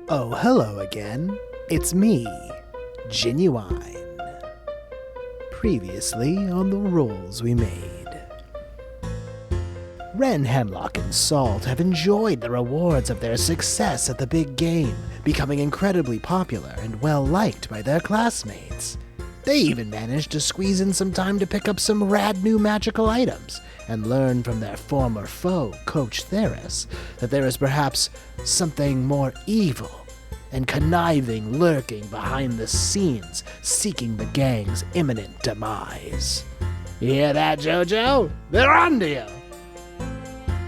Oh, hello again. It's me, Genuine. Previously on the rolls we made. Ren, Hemlock, and Salt have enjoyed the rewards of their success at the big game, becoming incredibly popular and well-liked by their classmates. They even managed to squeeze in some time to pick up some rad new magical items, and learn from their former foe, Coach Theris, that there is perhaps something more evil and conniving lurking behind the scenes, seeking the gang's imminent demise. You hear that, Jojo? They're onto you!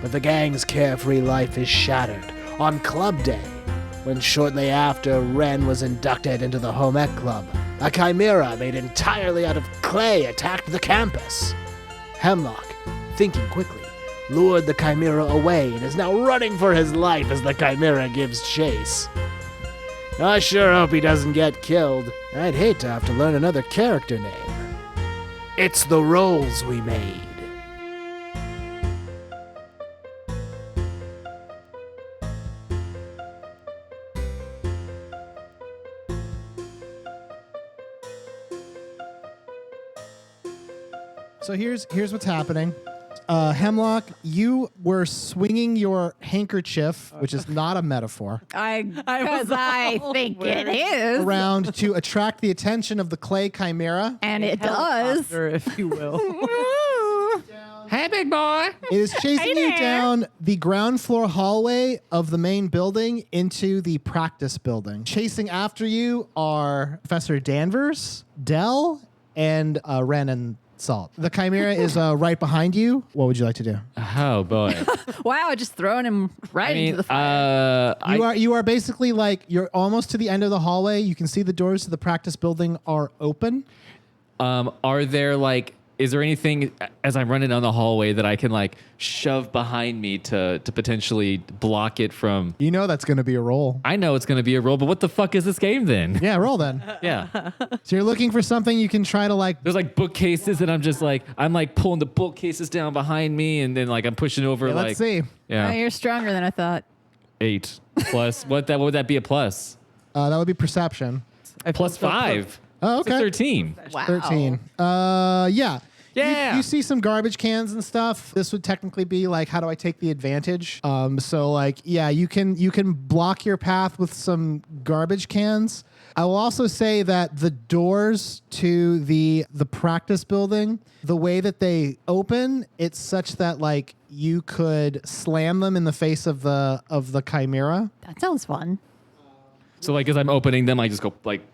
But the gang's carefree life is shattered on Club Day, when shortly after Ren was inducted into the Home Ec Club, a chimera made entirely out of clay attacked the campus. Hemlock, thinking quickly, lured the chimera away and is now running for his life as the chimera gives chase. I sure hope he doesn't get killed. I'd hate to have to learn another character name. It's the rolls we made. So here's what's happening. Hemlock, you were swinging your handkerchief, which is not a metaphor, I think it is. around to attract the attention of the clay chimera. And it does. if you will. Hey, big boy. It is chasing you there. down the ground floor hallway of the main building into the practice building. Chasing after you are Professor Danvers, Dell, and Ren and Salt. The chimera is right behind you. What would you like to do? Oh boy. Wow, just throwing him right into the fire. You are basically like you're almost to the end of the hallway. You can see the doors to the practice building are open. Are there is there anything as I'm running down the hallway that I can shove behind me to potentially block it from? You know that's going to be a roll. I know it's going to be a roll, but what the fuck is this game then? Yeah, roll then. Yeah. So you're looking for something you can try to There's bookcases and I'm just I'm pulling the bookcases down behind me and then I'm pushing over let's see. Yeah. Oh, you're stronger than I thought. 8 plus what would that be a plus? That would be perception. Plus 5. Oh, It's a okay. 13. Wow. 13. Yeah. Yeah. You see some garbage cans and stuff. This would technically be how do I take the advantage? You can block your path with some garbage cans. I will also say that the doors to the practice building, the way that they open, it's such that you could slam them in the face of the chimera. That sounds fun. So as I'm opening them, I just go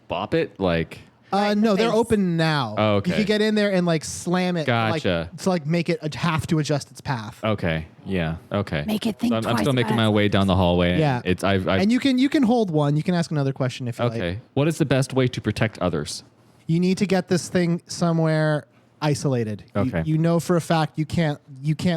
bop it No, they're face. open now. Oh, okay. You could get in there and slam it. Gotcha. To make it have to adjust its path. Okay. Yeah. Okay. Make it think So I'm twice still making my fast. way down the hallway. Yeah. It's I've And you can hold one. You can ask another question if you like. okay. What is the best way to protect others? You need to get this thing somewhere isolated. Okay. You know for a fact you can't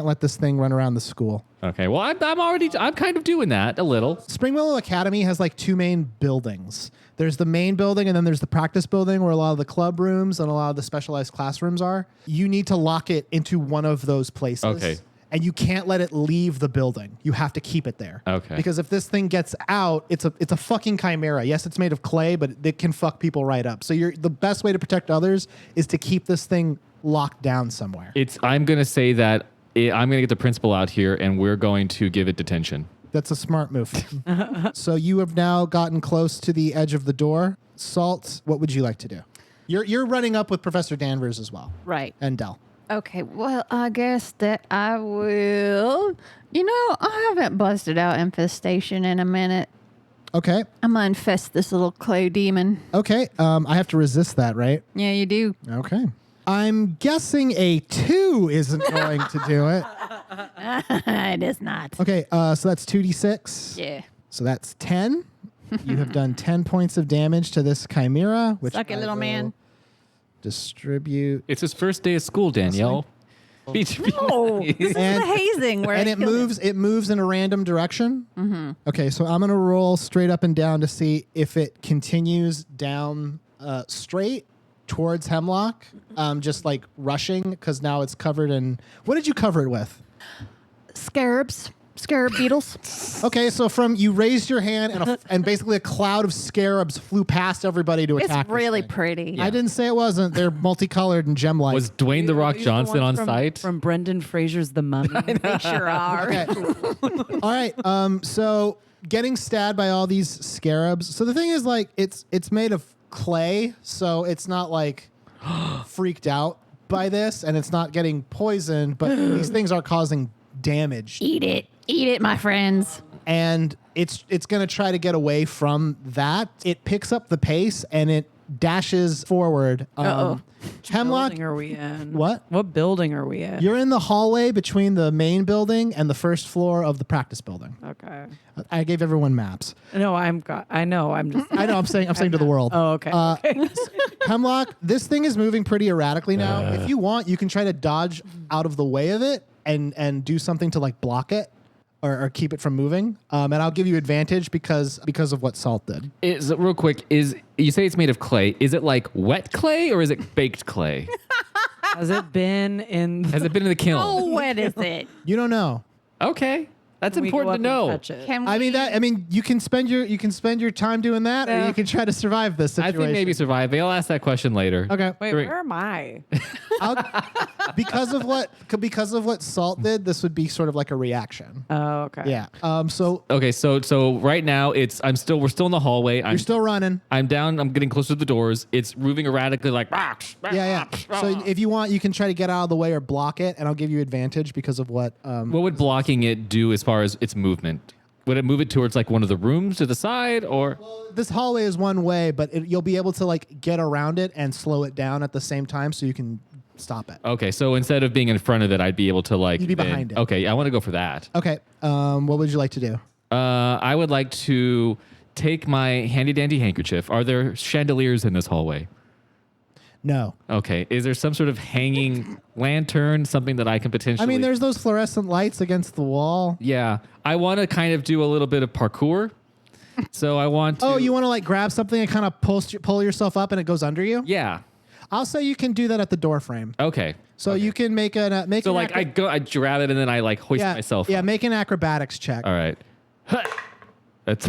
let this thing run around the school. Okay. Well, I'm kind of doing that a little. Springwillow Academy has two main buildings. There's the main building and then there's the practice building where a lot of the club rooms and a lot of the specialized classrooms are. You need to lock it into one of those places. Okay. And you can't let it leave the building. You have to keep it there. Okay. Because if this thing gets out, it's a fucking chimera. Yes, it's made of clay, but it can fuck people right up. So the best way to protect others is to keep this thing locked down somewhere. I'm gonna say that I'm gonna get the principal out here and we're going to give it detention. That's a smart move. So you have now gotten close to the edge of the door. Salt, what would you like to do? You're running up with Professor Danvers as well. Right. And Dell. Okay, well, I guess that I will. I haven't busted out infestation in a minute. Okay. I'm going to infest this little clay demon. Okay. I have to resist that, right? Yeah, you do. Okay. I'm guessing a 2 isn't going to do it. It is not. Okay, so that's 2d6. Yeah. So that's 10. You have done 10 points of damage to this chimera, which Suck it, I little will man. distribute. It's his first day of school, Danielle. No, this is the hazing where And I it killed moves. It moves in a random direction. Mm-hmm. Okay, so I'm gonna roll straight up and down to see if it continues down straight towards Hemlock. Just rushing because now it's covered in. What did you cover it with? Scarabs. Scarab beetles. Okay, so from you raised your hand and basically a cloud of scarabs flew past everybody to It's attack. this really thing. pretty. I didn't say it wasn't. They're multicolored and gem-like. Was Dwayne the Rock These are the Johnson on ones site? from Brendan Fraser's The Mummy. They sure are. Okay. All right. So getting stabbed by all these scarabs. So the thing is, like, it's made of clay, so it's not like freaked out by this, and it's not getting poisoned. But these things are causing damage, Eat it, my friends. and it's gonna try to get away from that. It picks up the pace and it dashes forward. Uh-oh. Hemlock. building are we in? What? What building are we in? You're in the hallway between the main building and the first floor of the practice building. Okay. I gave everyone maps. No, I know. I'm just. I know. I'm saying to the world. Oh, okay. Hemlock, this thing is moving pretty erratically now. If you want, you can try to dodge out of the way of it and do something to like block it or keep it from moving. And I'll give you advantage because of what Salt did. Is real quick? Is you say it's made of clay? Is it like wet clay or is it baked clay? Has it been in? Has it been in the kiln? Oh, what is it? You don't know. Okay, that's Can we go important to up and know. touch it? Can I we- mean you can spend your time doing that, or Yeah. you can try to survive this I situation. think maybe survive. I'll ask that question later. Okay. Wait, Three. where am I? because of what Salt did, this would be sort of like a reaction. Oh, okay. Yeah. So Okay, so right now we're still in the hallway. you're still running. I'm down. I'm getting closer to the doors. It's moving erratically, like Yeah. So if you want, you can try to get out of the way or block it, and I'll give you advantage because of what. What would blocking it do as far as its movement? Would it move it towards like one of the rooms to the side, or This hallway is one way, but you'll be able to like get around it and slow it down at the same time, so you can stop it. okay? So instead of being in front of it, I'd be able to like You'd be then- behind it. Okay, I want to go for that. Okay. What would you like to do? I would like to take my handy dandy handkerchief. Are there chandeliers in this hallway? No. Okay. Is there some sort of hanging lantern, something that I can potentially? I mean, there's those fluorescent lights against the wall. Yeah, I want to kind of do a little bit of parkour. So I want to. Oh, you want to like grab something and kind of pull yourself up, and it goes under you? Yeah. I'll say you can do that at the door frame. Okay. So you can make make. So an like I grab it and then I like hoist myself. Yeah, up. make an acrobatics check. All right. That's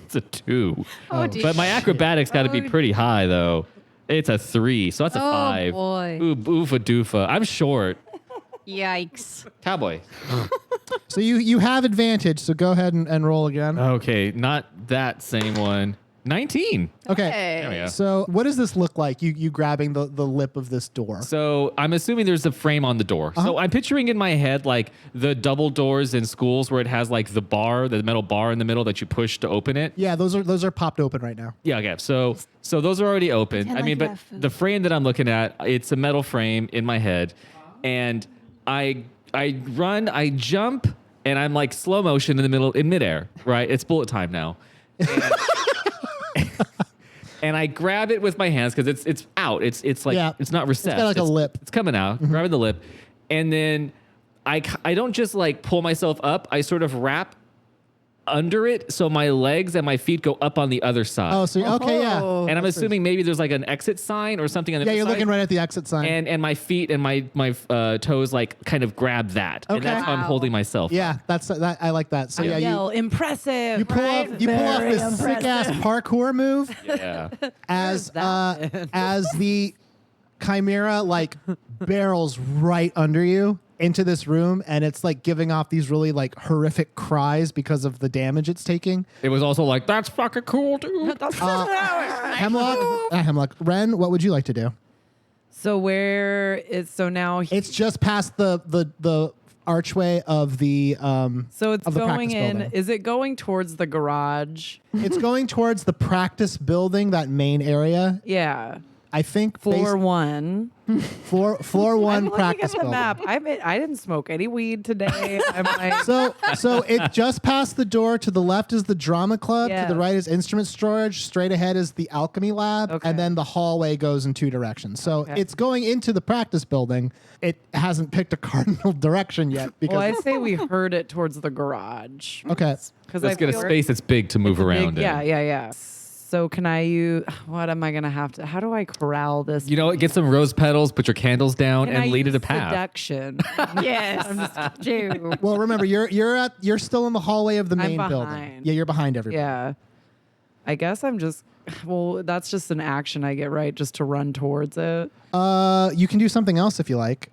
it's a 2. Oh, dear. But my acrobatics got to be pretty high though. It's a 3, so that's a Oh, 5. boy. Ooh, oofa doofa. I'm short. Yikes. Cowboy. So you have advantage. So go ahead and roll again. Okay, not that same one. 19. Okay. There we go. So what does this look like? You grabbing the lip of this door? So I'm assuming there's a frame on the door. So I'm picturing in my head like the double doors in schools where it has like the metal bar in the middle that you push to open it. Yeah, those are popped open right now. Yeah, okay. So those are already open. Pretend I mean, like you but have food. the frame that I'm looking at, it's a metal frame in my head, and I run, I jump, and I'm like slow motion in midair. Right? It's bullet time now. And I grab it with my hands because it's out. It's like Yeah. it's not recessed. got like a lip. It's coming out. Grabbing the lip, and then I don't just like pull myself up. I sort of wrap under it so my legs and my feet go up on the other side. Oh, so okay, yeah. And I'm assuming maybe there's like an exit sign or something on the Yeah, other you're side. looking right at the exit sign. And my feet and my toes like kind of grab that. And Okay. that's how I'm Wow. holding myself. Yeah, that's I like that. So yeah, Yell, impressive. you pull right? off this Very sick ass parkour move Yeah. as the chimera like barrels right under you into this room, and it's like giving off these really like horrific cries because of the damage it's taking. It was also like, that's fucking cool, dude. Hemlock, Ren, what would you like to do? So where is so now? It's just past the archway of the So it's of the going practice in. building. Is it going towards the garage? It's going towards the practice building, that main area. Yeah. I think Floor 1. floor I'm one looking practice at the building. map. I didn't smoke any weed today. I'm like, So it just past the door. To the left is the drama club. Yeah. To the right is instrument storage. Straight ahead is the alchemy lab. Okay. And then the hallway goes in 2 directions. So Okay. it's going into the practice building. It hasn't picked a cardinal direction yet. Because well, I say we heard it towards the garage. okay. Because Let's get a space that's big to move around in. Yeah. So can I use, what am I going to have to, how do I corral this? You know what? Get some rose petals, put your candles down, Can and I lead it use a path. Seduction. Yes, do. Well, remember, you're still in the hallway of the I'm main building. behind. Yeah, you're behind everybody. Yeah. I guess I'm just, well, that's just an action I get, right? Just to run towards it. You can do something else if you like.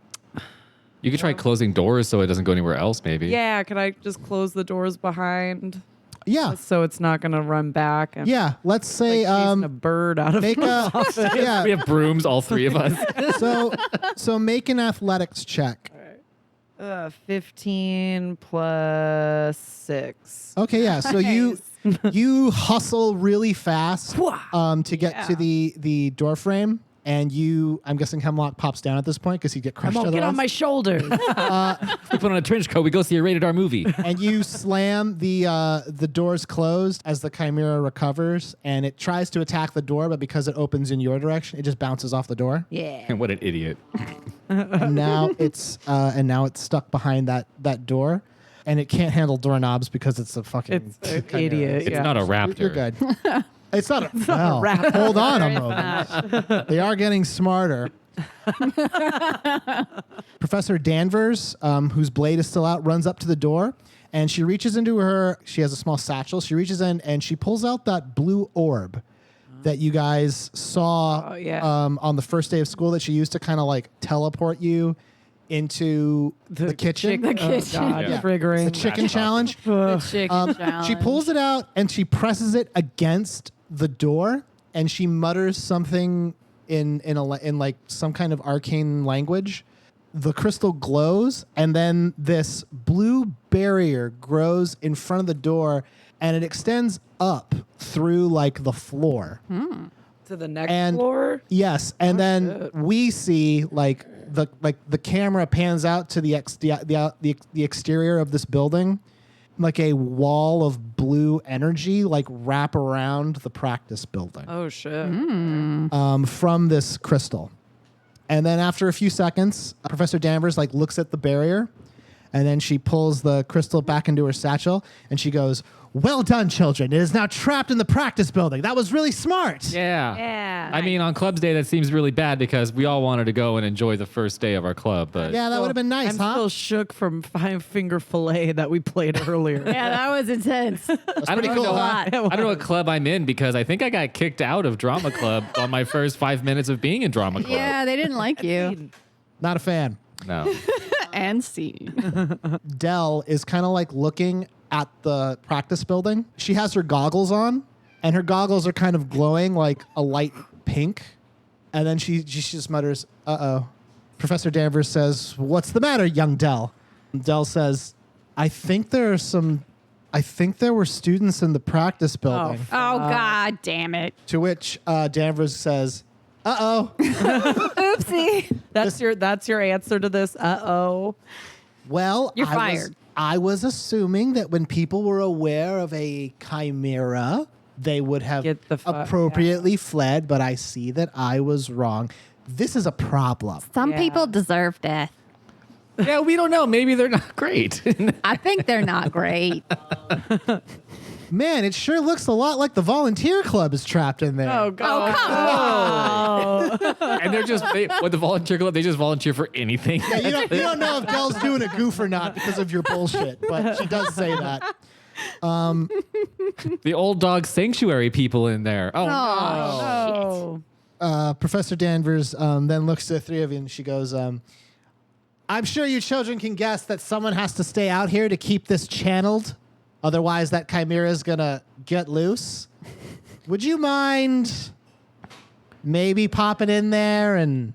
You could try closing doors so it doesn't go anywhere else, maybe. Yeah. Can I just close the doors behind Yeah. so it's not going to run back? And Yeah. Let's say like chasing a bird out of make a yeah. We have brooms, all three of us. So make an athletics check. 15 plus 6. Okay, yeah. So you hustle really fast to get to the door frame, and I'm guessing Hemlock pops down at this point because you get crushed. Get on otherwise. my shoulders. We put on a trench coat. We go see a rated R movie. And you slam the doors closed as the Chimera recovers, and it tries to attack the door, but because it opens in your direction, it just bounces off the door. Yeah. And what an idiot. And now it's stuck behind that door, and it can't handle doorknobs because it's a fucking It's an Chimera. idiot. It's yeah. not a raptor. You're good. It's not a well, raptor. hold on a moment. They are getting smarter. Professor Danvers, whose blade is still out, runs up to the door, and she reaches into she has a small satchel. She reaches in and she pulls out that blue orb that you guys saw on the first day of school that she used to kind of like teleport you into the kitchen. The kitchen. Oh, God, Yeah. triggering. The chicken challenge. The chicken challenge. She pulls it out and she presses it against the door, and she mutters something in like some kind of arcane language. The crystal glows, and then this blue barrier grows in front of the door, and it extends up through like the floor. To the next floor? Yes, and then we see like the camera pans out to the exterior of this building, like a wall of blue energy like wrap around the practice building Oh, shit. from this crystal. And then after a few seconds, Professor Danvers like looks at the barrier, and then she pulls the crystal back into her satchel, and she goes, "Well done, children. It is now trapped in the practice building. That was really smart." Yeah. Yeah. I mean, on Club's Day, that seems really bad because we all wanted to go and enjoy the first day of our club. But Yeah, that would have been nice, I'm huh? still shook from Five Finger Fillet that we played earlier. Yeah, that was intense. I don't pretty even cool, know. huh? I don't know what club I'm in because I think I got kicked out of drama club on my first 5 minutes of being in drama club. Yeah, they didn't like you. Not a fan. No. And see. Dell is kind of like looking at the practice building. She has her goggles on, and her goggles are kind of glowing like a light pink. And then she just mutters, "Uh-oh." Professor Danvers says, "What's the matter, young Dell?" Dell says, I think there were students in the practice building." Oh, God damn it. To which Danvers says, "Uh-oh." Oopsie. That's your answer to this. Uh-oh. Well, You're fired. I was assuming that when people were aware of a chimera, they would have Get the fuck- appropriately fled, but I see that I was wrong. This is a problem. Some Yeah. people deserve death. Yeah, we don't know. Maybe they're not great. I think they're not great. Man, it sure looks a lot like the volunteer club is trapped in there. Oh, God. Oh, come on. And they're just, with the volunteer club, they just volunteer for anything. Yeah, you don't know if Dell's doing a goof or not because of your bullshit, but she does say that. The old dog sanctuary people in there. Oh, Oh, Oh. Professor Danvers then looks to the three of you and she goes, I'm sure you children can guess that someone has to stay out here to keep this channeled. Otherwise, that chimera is going to get loose. Would you mind maybe popping in there and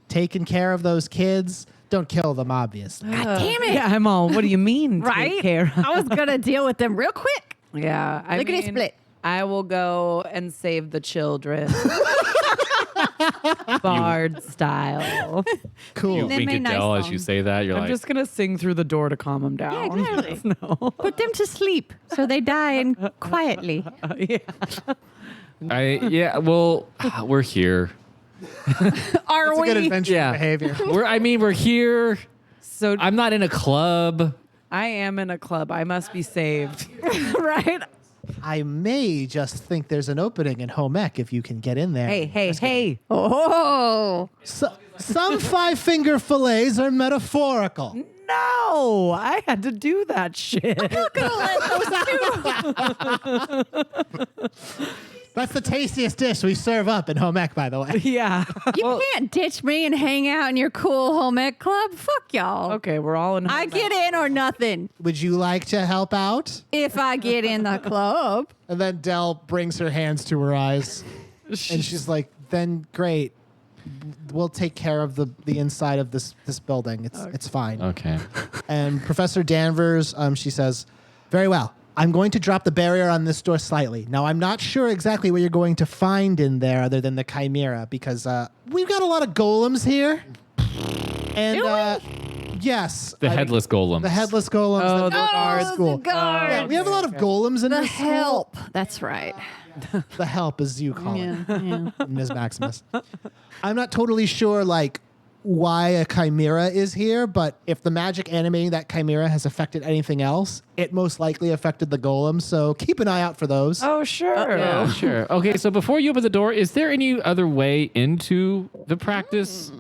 taking care of those kids? Don't kill them, obviously. God damn it. Yeah, I'm all, what do you mean? Right? Take care of? I was going to deal with them real quick. Yeah. I Lickety mean, split. I will go and save the children. Bard style. Cool. you They wink made at nice Dell as you songs. say that. You're I'm like, just going to sing through the door to calm them down. Yeah, exactly. No. Put them to sleep so they die and quietly. Yeah. well, we're here. Are That's a good we? adventure Yeah. behavior. We're here. So I'm not in a club. I am in a club. I must be saved. Right? I may just think there's an opening in home ec if you can get in there. Hey. Oh, Some five-finger fillets are metaphorical. No, I had to do that shit. That's the tastiest dish we serve up in home ec, by the way. Yeah. you can't ditch me and hang out in your cool home ec club. Fuck y'all. Okay, we're all in. I get in or nothing. Would you like to help out? If I get in the club. And then Dell brings her hands to her eyes, and she's like, "Then great, we'll take care of the inside of this building. It's fine." Okay. And Professor Danvers, she says, "Very well. I'm going to drop the barrier on this door slightly. Now, I'm not sure exactly what you're going to find in there other than the Chimera, because we've got a lot of golems here. And yes, The headless golem. the headless golems. Oh, that the work in our guards. school. the guards. Yeah, we have a lot of golems in The this school. help. That's right. The help, as you call Yeah, it, yeah. Ms. Maximus. I'm not totally sure, why a Chimera is here, but if the magic animating that Chimera has affected anything else, it most likely affected the golem. So keep an eye out for those. Oh, sure. Yeah, sure. Okay, so before you open the door, is there any other way into the practice?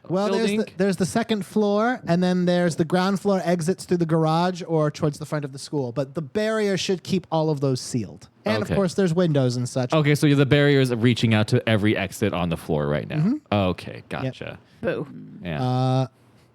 Well, building? there's the second floor, and then there's the ground floor exits through the garage or towards the front of the school. But the barrier should keep all of those sealed. And Okay. of course, there's windows and such. Okay, so the barrier is reaching out to every exit on the floor right now. Okay, gotcha. Boo. Yeah. All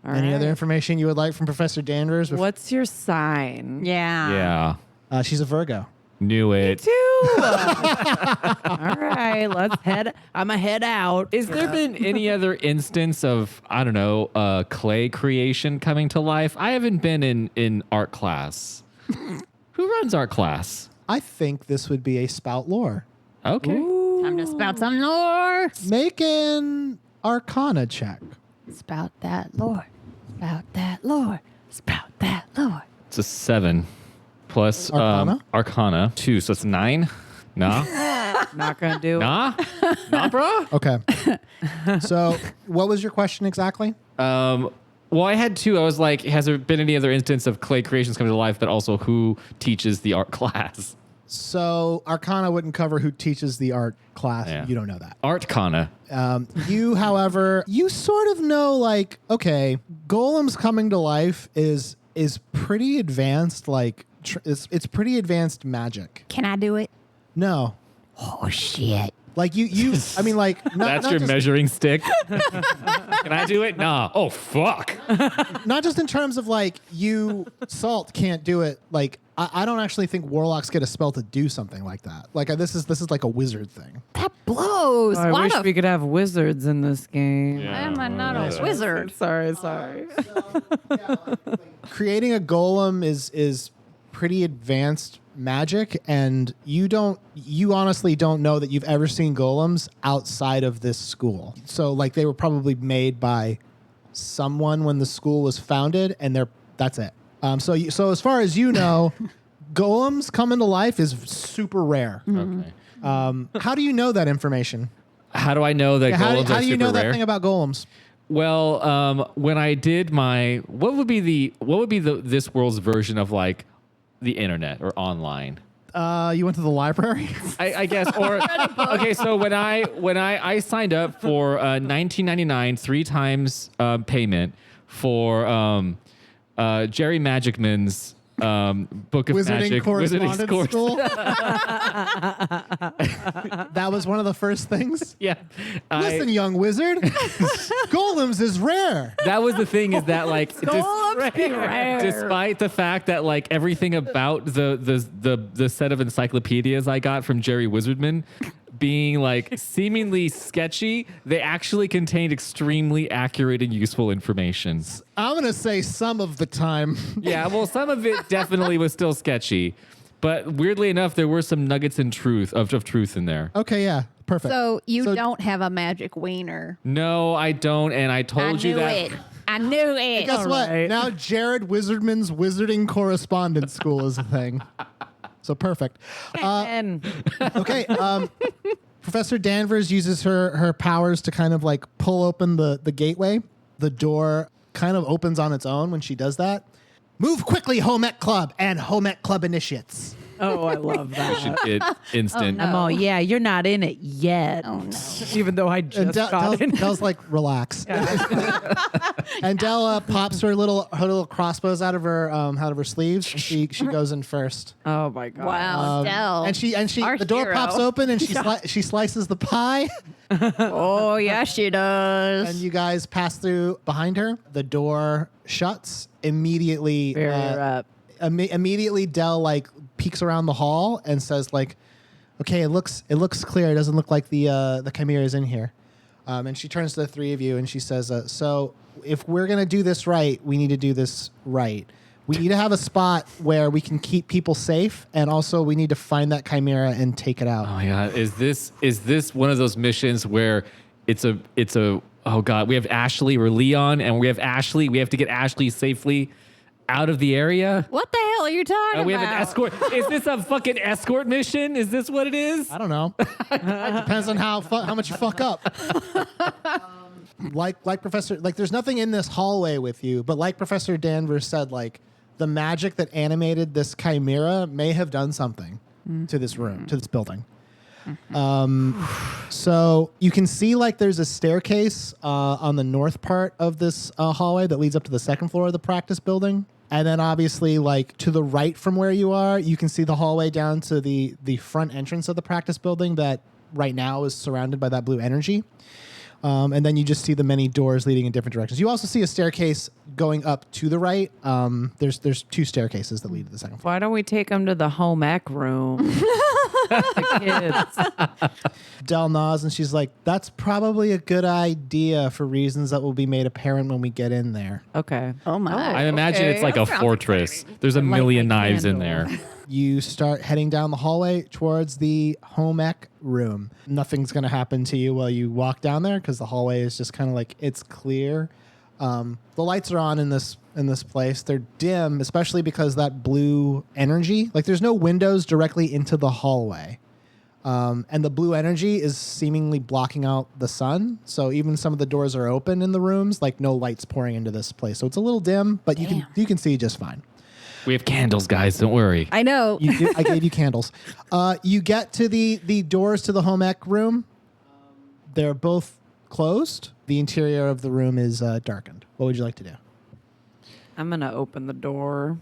Any other right. information you would like from Professor Danvers? What's your sign? Yeah. yeah. She's a Virgo. Knew it. Two. All right, let's head. I'm a head out. Is there been any other instance of, I don't know, clay creation coming to life? I haven't been in art class. Who runs art class? I think this would be a spout lore. Okay. Time to spout some lore. Make an Arcana check. Spout that lore. Spout that lore. Spout that lore. It's a 7 plus Arcana? Arcana 2, so it's 9. Nah, Not gonna do. nah, bro. Okay. So, what was your question exactly? Well, I had 2. I was like, has there been any other instance of clay creations coming to life? But also, who teaches the art class? So, Arcana wouldn't cover who teaches the art class. Yeah. You don't know that. Artcana. You, however, you sort of know, okay, golems coming to life is pretty advanced. It's pretty advanced magic. Can I do it? No, Oh, shit. you. I mean, That's not your just, measuring stick. Can I do it? Nah. Oh, fuck. not just in terms of you. Salt can't do it. I don't actually think warlocks get a spell to do something like that. This is like a wizard thing. That blows. I Why wish the we could have wizards in this game. Why am I not a wizard? Sorry. Creating a golem is pretty advanced magic, and you honestly don't know that you've ever seen golems outside of this school. So they were probably made by someone when the school was founded, and that's it. So as far as you know, golems coming to life is super rare. Okay. How do you know that information? How do I know that How golems do are you super know that rare? thing about golems? Well, when I did what would be this world's version of the internet or online? You went to the library? I guess, or okay. So when I signed up for $19.99 3 times payment for Jerry Magicman's Book of Wizarding Magic correspondence course. school? That was one of the first things? Yeah, Listen, young wizard, golems is rare. that was the thing. Is that Golems be rare. despite the fact that everything about the set of encyclopedias I got from Jerry Wizardman being seemingly sketchy, they actually contained extremely accurate and useful information. I'm going to say some of the time. Yeah, well, some of it definitely was still sketchy, but weirdly enough, there were some nuggets of truth in there. Okay, yeah, perfect. So you So- don't have a magic wiener. No, I don't, and I I told you knew that. it. I knew it. Guess what? right. Now Jared Wizardman's Wizarding Correspondence School is a thing. So perfect. And Okay, Professor Danvers uses her powers to kind of pull open the gateway. The door kind of opens on its own when she does that. Move quickly, Home Ec Club and Home Ec Club initiates. Oh, I love that. It instant. no. I'm all, yeah, you're not in it yet. Oh, no. Even though I And just got in. Dell's like, relax. And Dell pops her little crossbows out of her sleeves. And she goes in first. Oh my god. Wow, Del. And she Our the door hero. pops open and she slices the pie. Oh, yeah, she does. And you guys pass through behind her. The door shuts immediately. Very up. Immediately, Dell like peeks around the hall and says like, "Okay, it looks clear. It doesn't look like the Chimera is in here." And she turns to the three of you and she says, "So if we're gonna do this right, we need to do this right. We need to have a spot where we can keep people safe, and also we need to find that Chimera and take it out." Oh my god, is this one of those missions where it's a oh god, we have Ashley or Leon, and we have to get Ashley safely out of the area? What the hell are you talking We about? have an escort. Is this a fucking escort mission? Is this what it is? I don't know. It depends on how much you fuck up. Like Professor, like there's nothing in this hallway with you, but like Professor Danvers said, like the magic that animated this Chimera may have done something to this room, to this building. So you can see like there's a staircase on the north part of this hallway that leads up to the second floor of the practice building. And then obviously like to the right from where you are, you can see the hallway down to the front entrance of the practice building that right now is surrounded by that blue energy. And then you just see the many doors leading in different directions. You also see a staircase going up to the right. There's two staircases that lead to the second floor. Why don't we take them to the home ec room? The kids. Del nods and she's like, "That's probably a good idea for reasons that will be made apparent when we get in there." Okay. Oh, my. I imagine it's like a Sounds fortress. exciting. There's a Light million my knives in candle. there. You start heading down the hallway towards the home ec room. Nothing's going to happen to you while you walk down there because the hallway is just kind of like, it's clear. The lights are on in this place. They're dim, especially because that blue energy, like there's no windows directly into the hallway. And the blue energy is seemingly blocking out the sun. So even some of the doors are open in the rooms, like no lights pouring into this place. So it's a little dim, but you can see just fine. We have candles, guys. Don't worry. I know. I gave you candles. You get to the doors to the home ec room. They're both closed. The interior of the room is darkened. What would you like to do? I'm going to open the door.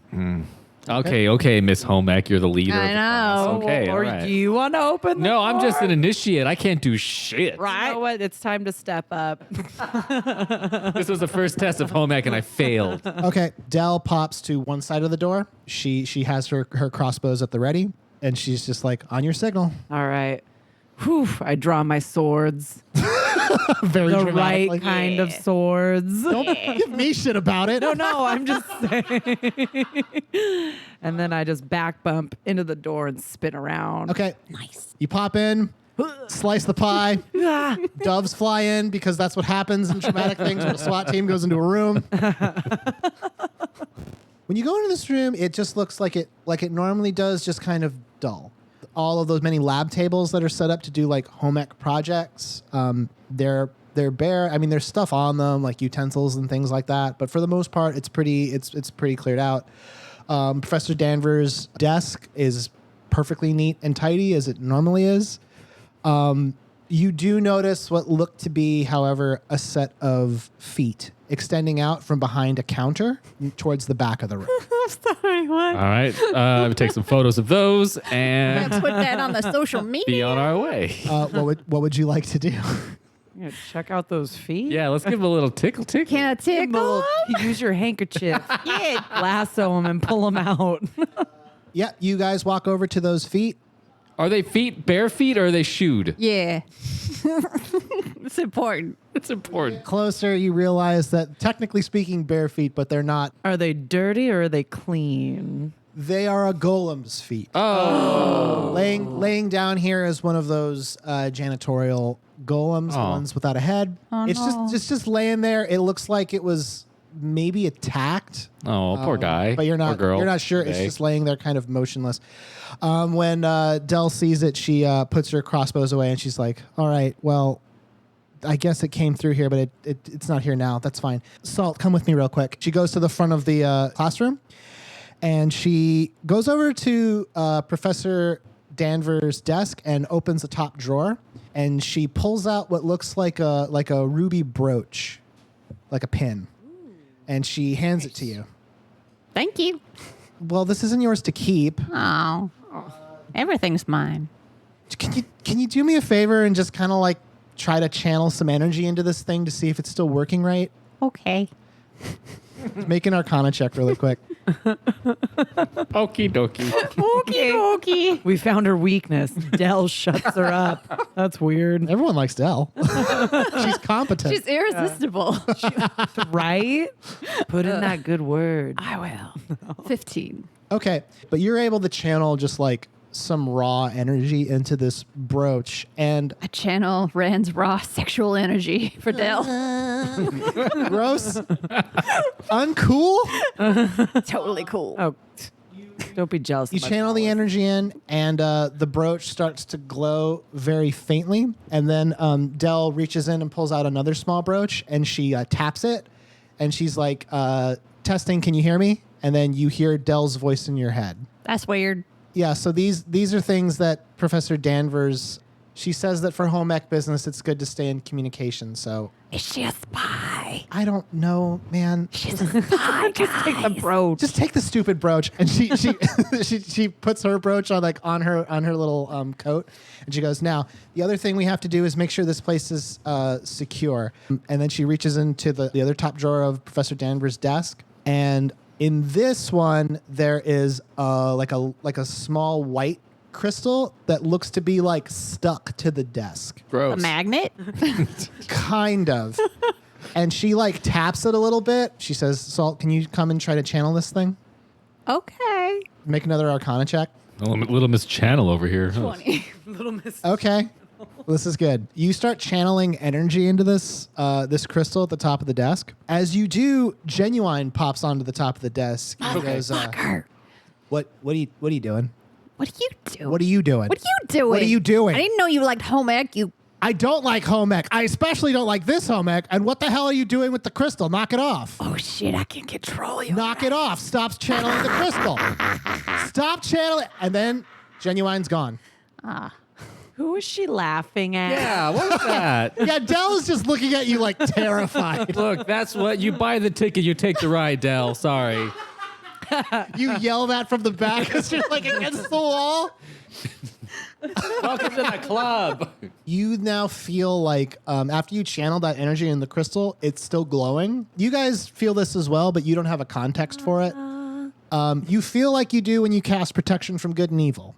Okay, Miss Homek, you're the leader. I of the class. know. Okay, all Or right. do you want to open the No, door? I'm just an initiate. I can't do shit. Right. You know what? It's time to step up. This was the first test of Homek, and I failed. Okay, Dell pops to one side of the door. She has her crossbows at the ready, and she's just like, "On your signal." All right. Whew, I draw my swords. Very The dramatically. right kind of swords. Don't give me shit about it. No, I'm just saying. And then I just back bump into the door and spin around. Okay. Nice. You pop in, slice the pie. Doves fly in because that's what happens in traumatic things when a SWAT team goes into a room. When you go into this room, it just looks like it normally does, just kind of dull. All of those many lab tables that are set up to do like home ec projects, they're bare. I mean, there's stuff on them like utensils and things like that, but for the most part, it's pretty cleared out. Professor Danvers' desk is perfectly neat and tidy as it normally is. You do notice what looked to be, however, a set of feet extending out from behind a counter towards the back of the room. Sorry, what? All right, take some photos of those and Put that on the social media. be on our way. What would you like to do? Yeah, check out those feet. Yeah, let's give him a little tickle. Can I tickle? Use your handkerchief. Yeah. Lasso them and pull them out. Yeah, you guys walk over to those feet. Are they bare feet, or are they shoed? Yeah. It's important. It's important. Closer, you realize that technically speaking, bare feet, but they're not. Are they dirty or are they clean? They are a golem's feet. Oh. Laying down here is one of those janitorial golems, the Oh. ones without a head. It's no. just laying there. It looks like it was maybe attacked. Oh, poor guy. But you're not. Poor girl. You're not sure. It's They. just laying there, kind of motionless. When Dell sees it, she puts her crossbows away and she's like, "All right, well, I guess it came through here, but it's not here now. That's fine. Salt, come with me real quick." She goes to the front of the classroom, And she goes over to Professor Danvers' desk and opens the top drawer. And she pulls out what looks like a ruby brooch, like a pin. And she hands it to you. Thank you. Well, this isn't yours to keep. Oh, everything's mine. Can you do me a favor and just kind of like try to channel some energy into this thing to see if it's still working right? Okay. Make an Arcana check really quick. Okie dokie. Okay. We found her weakness. Dell shuts her up. That's weird. Everyone likes Dell. She's competent. She's irresistible. Right? Put in that good word. I will. 15. Okay, but you're able to channel just like some raw energy into this brooch, and I channel Rand's raw sexual energy for Dell. gross, uncool. Totally cool. Oh, don't be jealous. You of my channel the powers. energy in, and the brooch starts to glow very faintly. And then Dell reaches in and pulls out another small brooch, and she taps it, and she's like, "Testing, can you hear me?" And then you hear Dell's voice in your head. That's weird. Yeah, so these are things that Professor Danvers, she says that for home ec business, it's good to stay in communication. So Is she a spy? I don't know, man. She's a spy. Just take the brooch. Just take the stupid brooch, and she she puts her brooch on her little coat, and she goes, "Now the other thing we have to do is make sure this place is secure." And then she reaches into the other top drawer of Professor Danvers' desk, and in this one there is like a small white crystal that looks to be like stuck to the desk, Gross. A magnet? kind of. And she like taps it a little bit. She says, "Salt, can you come and try to channel this thing?" Okay. Make another Arcana check. Little Miss Channel over here. 20. Little miss. Okay. This is good. You start channeling energy into this this crystal at the top of the desk. As you do, Genuine pops onto the top of the desk. He goes, Fucker. What are you doing? What are you doing? What are you doing? What are you doing? What are you doing? I didn't know you liked home ec. You. I don't like home ec. I especially don't like this home ec. And what the hell are you doing with the crystal? Knock it off. Oh shit! I can control you. Knock it off. Stop channeling the crystal. Stop channeling. And then Genuine's gone. Who is she laughing at? Yeah, what was that? Yeah, Dell is just looking at you like terrified. Look, that's what you buy the ticket, you take the ride, Dell. Sorry. You yell that from the back as you're like against the wall. Welcome to the club. You now feel like after you channel that energy in the crystal, it's still glowing. You guys feel this as well, but you don't have a context for it. You feel like you do when you cast protection from good and evil.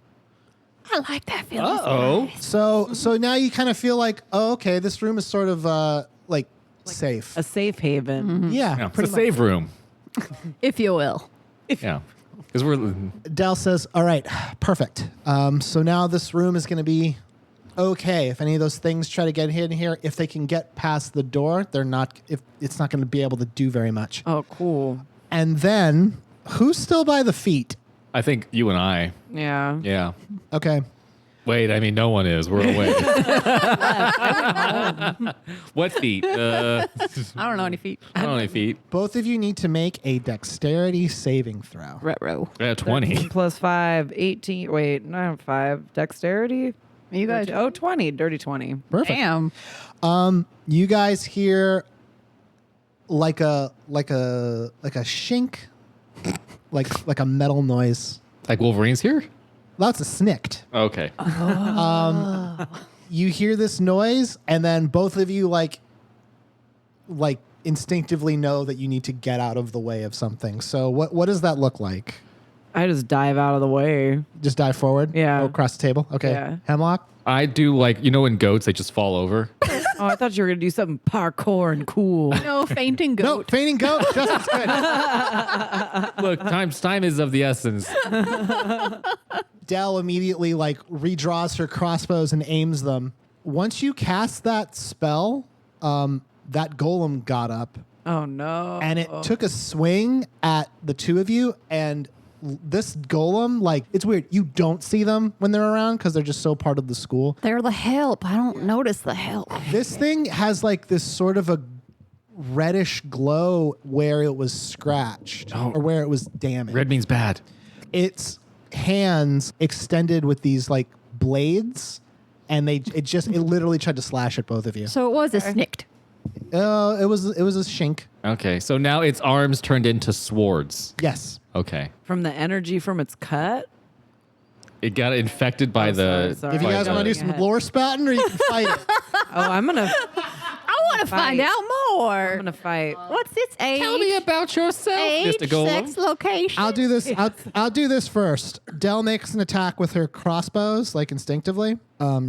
I like that feeling. Oh. So now you kind of feel like, oh, okay, this room is sort of like safe. A safe haven. Yeah, Yeah, it's a pretty much. save room. If you will. Yeah. Because we're. Dell says, all right, perfect. So now this room is going to be okay. If any of those things try to get in here, if they can get past the door, they're not. If it's not going to be able to do very much. Oh, cool. And then, who's still by the feet? I think you and I. Yeah. Yeah. Okay. Wait, I mean, no one is. We're away. What feet? I don't know any feet. I don't know any feet. Both of you need to make a dexterity saving throw. Retro. 20. Plus 5, 18. Wait, no, 5. Dexterity? You guys. Oh, 20. Dirty 20. Perfect. Damn. You guys hear like a shink, like a metal noise. Like Wolverine's here? That's a snicked. Okay. You hear this noise, and then both of you like instinctively know that you need to get out of the way of something. So what does that look like? I just dive out of the way. Just dive forward? Yeah. Oh, across the table? Okay. Yeah. Hemlock? I do like, you know, in goats, they just fall over. Oh, I thought you were going to do something parkour and cool. No, fainting No, goat. fainting goat. Just as good. Look, time is of the essence. Dell immediately like redraws her crossbows and aims them. Once you cast that spell, that golem got up Oh, no. and it took a swing at the two of you, and this golem, like, it's weird. You don't see them when they're around because they're just so part of the school. They're the help. I don't notice the help. This thing has like this sort of a reddish glow where it was scratched or where it was damaged. Red means bad. Its hands extended with these like blades, and it literally tried to slash at both of you. So it was a snicked. It was a shink. Okay, so now its arms turned into swords. Yes. Okay. From the energy from its cut? It got infected by sorry. If you guys want to do some lore spouting, or you can fight it. Oh, I'm going to I want to find out more. I'm gonna fight. What's its age? Tell me about yourself, age, Mr. Golem. sex, location. I'll do this. I'll do this first. Dell makes an attack with her crossbows, like instinctively.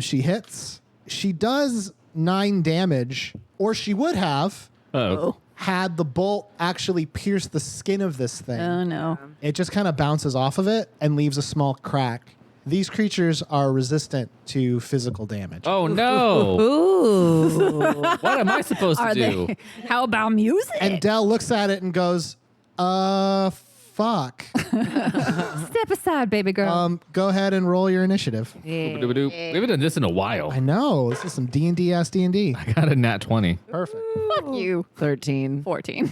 She hits. She does 9 damage, or she would have Oh. had the bolt actually pierced the skin of this thing. Oh no. It just kind of bounces off of it and leaves a small crack. These creatures are resistant to physical damage. Oh no! Ooh. What am I supposed to Are do? they? How about music? And Dell looks at it and goes, fuck. Step aside, baby girl. Go ahead and roll your initiative. We haven't done this in a while. I know. This is some D&D ass D&D. I got a nat 20. Perfect. Fuck you. 13. 14.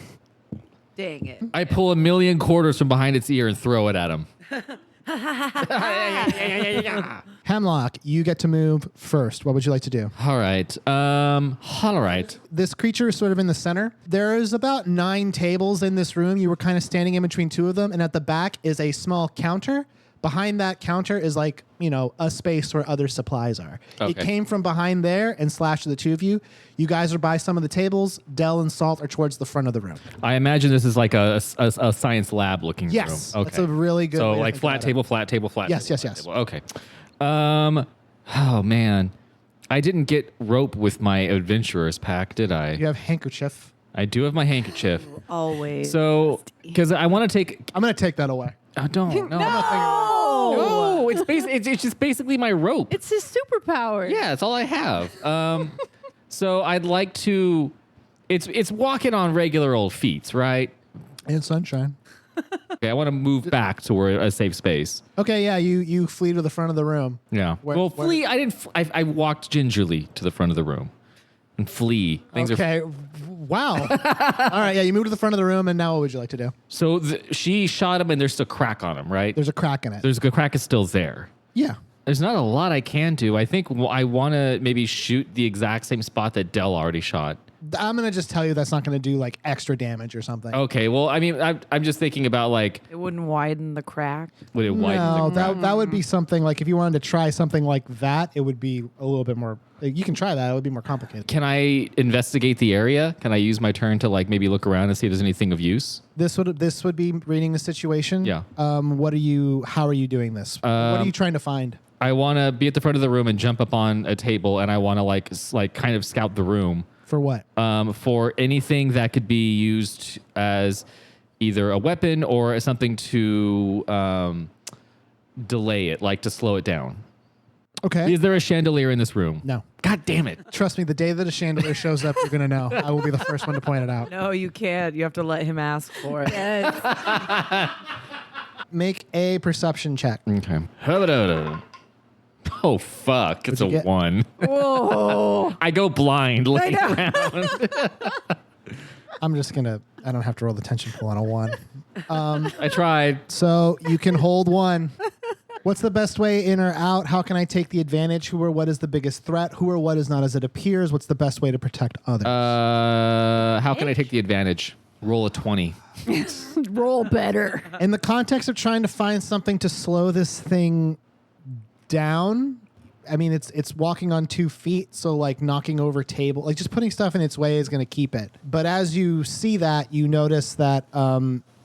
Dang it. I pull a million quarters from behind its ear and throw it at him. Hemlock, you get to move first. What would you like to do? All right. All right. This creature is sort of in the center. There is about 9 tables in this room. You were kind of standing in between 2 of them, and at the back is a small counter. Behind that counter is like, a space where other supplies are. It Okay. came from behind there and slashed the 2 of you. You guys are by some of the tables. Dell and Salt are towards the front of the room. I imagine this is like a science lab looking Yes, room. Okay. that's a really good So way to like think flat about it. table, flat table, flat Yes, table. yes, flat yes. table. Okay. Oh man. I didn't get rope with my adventurer's pack, did I? You have handkerchief. I do have my handkerchief. Always. So, because I want to take. I'm going to take that away. Oh, don't. No. Oh, No, it's just basically my rope. it's his superpower. Yeah, that's all I have. So I'd like to. It's walking on regular old feet, right? And sunshine. Okay, I want to move back to where a safe space. Okay, yeah, you flee to the front of the room. Yeah. Where- flee. I didn't. I walked gingerly to the front of the room, and flee. Things are. Okay, wow. All right, yeah, you move to the front of the room, and now what would you like to do? So she shot him, and there's still crack on him, right? There's a crack in it. There's the crack is still there. Yeah. There's not a lot I can do. I think I want to maybe shoot the exact same spot that Dell already shot. I'm going to just tell you that's not going to do like extra damage or something. Okay. Well, I mean, I'm just thinking about like, It wouldn't widen the crack. would it widen No, the that would be something like if you wanted to try something like that, it would be a little bit more. You can try that. It would be more complicated. Can I investigate the area? Can I use my turn to like maybe look around and see if there's anything of use? This would be reading the situation. Yeah. How are you doing this? What are you trying to find? I want to be at the front of the room and jump up on a table, and I want to like kind of scout the room For what? for anything that could be used as either a weapon or as something to delay it, like to slow it down. Okay. Is there a chandelier in this room? No. God damn it. Trust me, the day that a chandelier shows up, you're going to know. I will be the first one to point it out. No, you can't. You have to let him ask for it. Make a perception check. Okay. Oh, fuck. It's What'd you a get? 1. Whoa. I go blind looking around. I'm just going to, I don't have to roll the tension pool on a 1. I tried. So you can hold 1. What's the best way in or out? How can I take the advantage? Who or what is the biggest threat? Who or what is not as it appears? What's the best way to protect others? How can I take the advantage? Roll a 20. Roll better. In the context of trying to find something to slow this thing down, I mean, it's walking on 2 feet, so like knocking over table, like just putting stuff in its way is going to keep it. But as you see that, you notice that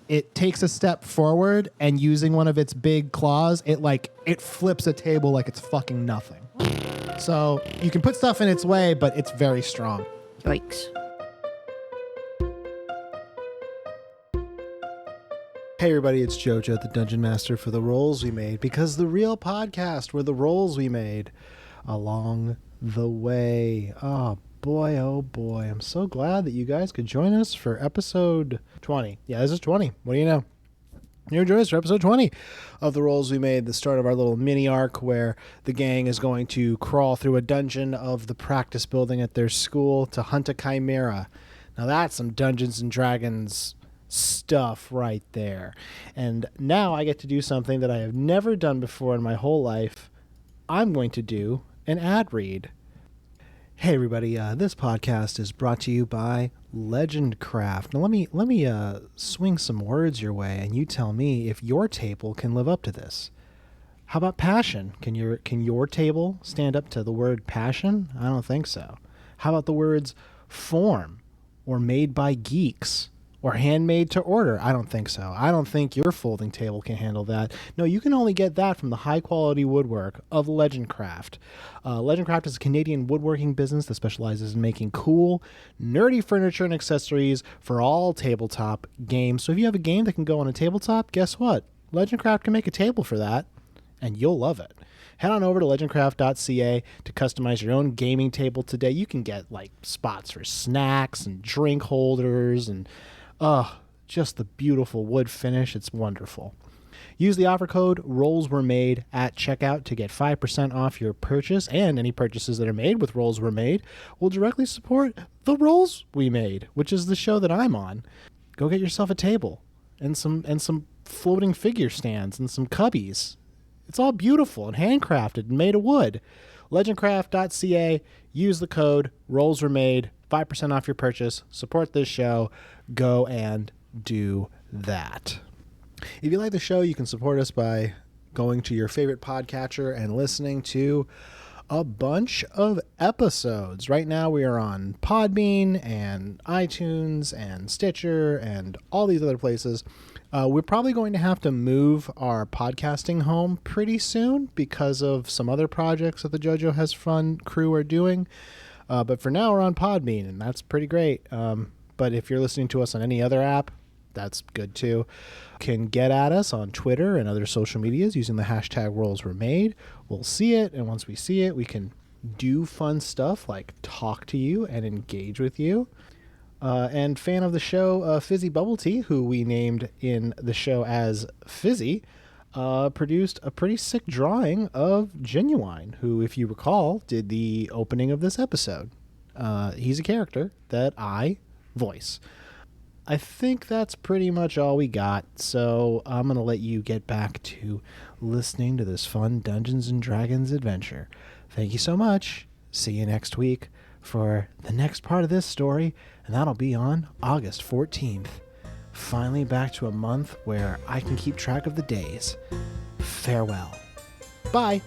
it takes a step forward, and using one of its big claws, it flips a table like it's fucking nothing. So you can put stuff in its way, but it's very strong. Yikes. Hey everybody, it's JoJo, the Dungeon Master for The Rolls We Made, because the real podcast were the rolls we made along the way. Oh boy, I'm so glad that you guys could join us for episode 20. Yeah, this is 20. What do you know? You're joining us for episode 20 of The Rolls We Made, the start of our little mini arc where the gang is going to crawl through a dungeon of the practice building at their school to hunt a chimera. Now that's some Dungeons and Dragons stuff right there. And now I get to do something that I have never done before in my whole life. I'm going to do an ad read. Hey everybody, this podcast is brought to you by Legendcraft. Now let me swing some words your way, and you tell me if your table can live up to this. How about passion? Can your table stand up to the word passion? I don't think so. How about the words form, or made by geeks, or handmade to order? I don't think so. I don't think your folding table can handle that. No, you can only get that from the high-quality woodwork of Legendcraft. Legendcraft is a Canadian woodworking business that specializes in making cool, nerdy furniture and accessories for all tabletop games. So if you have a game that can go on a tabletop, guess what? Legendcraft can make a table for that, and you'll love it. Head on over to legendcraft.ca to customize your own gaming table today. You can get like spots for snacks and drink holders and just the beautiful wood finish. It's wonderful. Use the offer code Rolls Were Made at checkout to get 5% off your purchase, and any purchases that are made with Rolls Were Made will directly support the Rolls We Made, which is the show that I'm on. Go get yourself a table and some floating figure stands and some cubbies. It's all beautiful and handcrafted and made of wood. Legendcraft.ca. Use the code Rolls Were Made. 5% off your purchase. Support this show. Go and do that. If you like the show, you can support us by going to your favorite podcatcher and listening to a bunch of episodes. Right now we are on Podbean and iTunes and Stitcher and all these other places. We're probably going to have to move our podcasting home pretty soon because of some other projects that the JoJo Has Fun crew are doing. But for now, we're on Podbean, and that's pretty great. But if you're listening to us on any other app, that's good too. Can get at us on Twitter and other social medias using the hashtag Rolls Were Made. We'll see it, and once we see it, we can do fun stuff like talk to you and engage with you. And fan of the show, Fizzy Bubble Tea, who we named in the show as Fizzy, produced a pretty sick drawing of Genuine, who, if you recall, did the opening of this episode. He's a character that I voice. I think that's pretty much all we got, so I'm going to let you get back to listening to this fun Dungeons and Dragons adventure. Thank you so much. See you next week for the next part of this story, and that'll be on August 14th. Finally back to a month where I can keep track of the days. Farewell. Bye.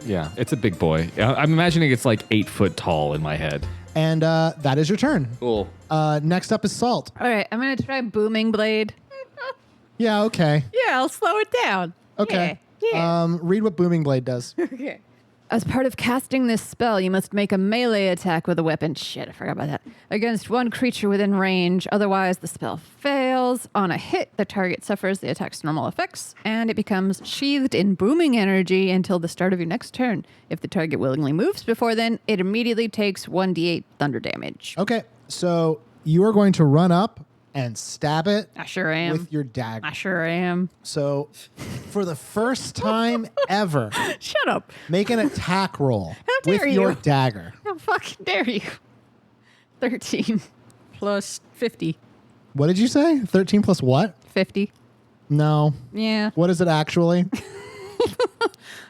Yeah, it's a big boy. I'm imagining it's like 8 foot tall in my head. And that is your turn. Cool. Next up is Salt. All right, I'm going to try Booming Blade. Yeah, okay. Yeah, I'll slow it down. Okay. Yeah. Read what Booming Blade does. Okay. As part of casting this spell, you must make a melee attack with a weapon. Shit, I forgot about that. Against one creature within range. Otherwise, the spell fails. On a hit, the target suffers the attack's normal effects, and it becomes sheathed in booming energy until the start of your next turn. If the target willingly moves before then, it immediately takes 1d8 thunder damage. Okay, so you are going to run up and stab it I sure am. with your dagger. I sure am. So, for the first time ever, Shut up. make an attack roll How with dare your you. dagger. How fucking dare you? 13 plus 50. What did you say? 13 plus what? 50. No. Yeah. What is it actually?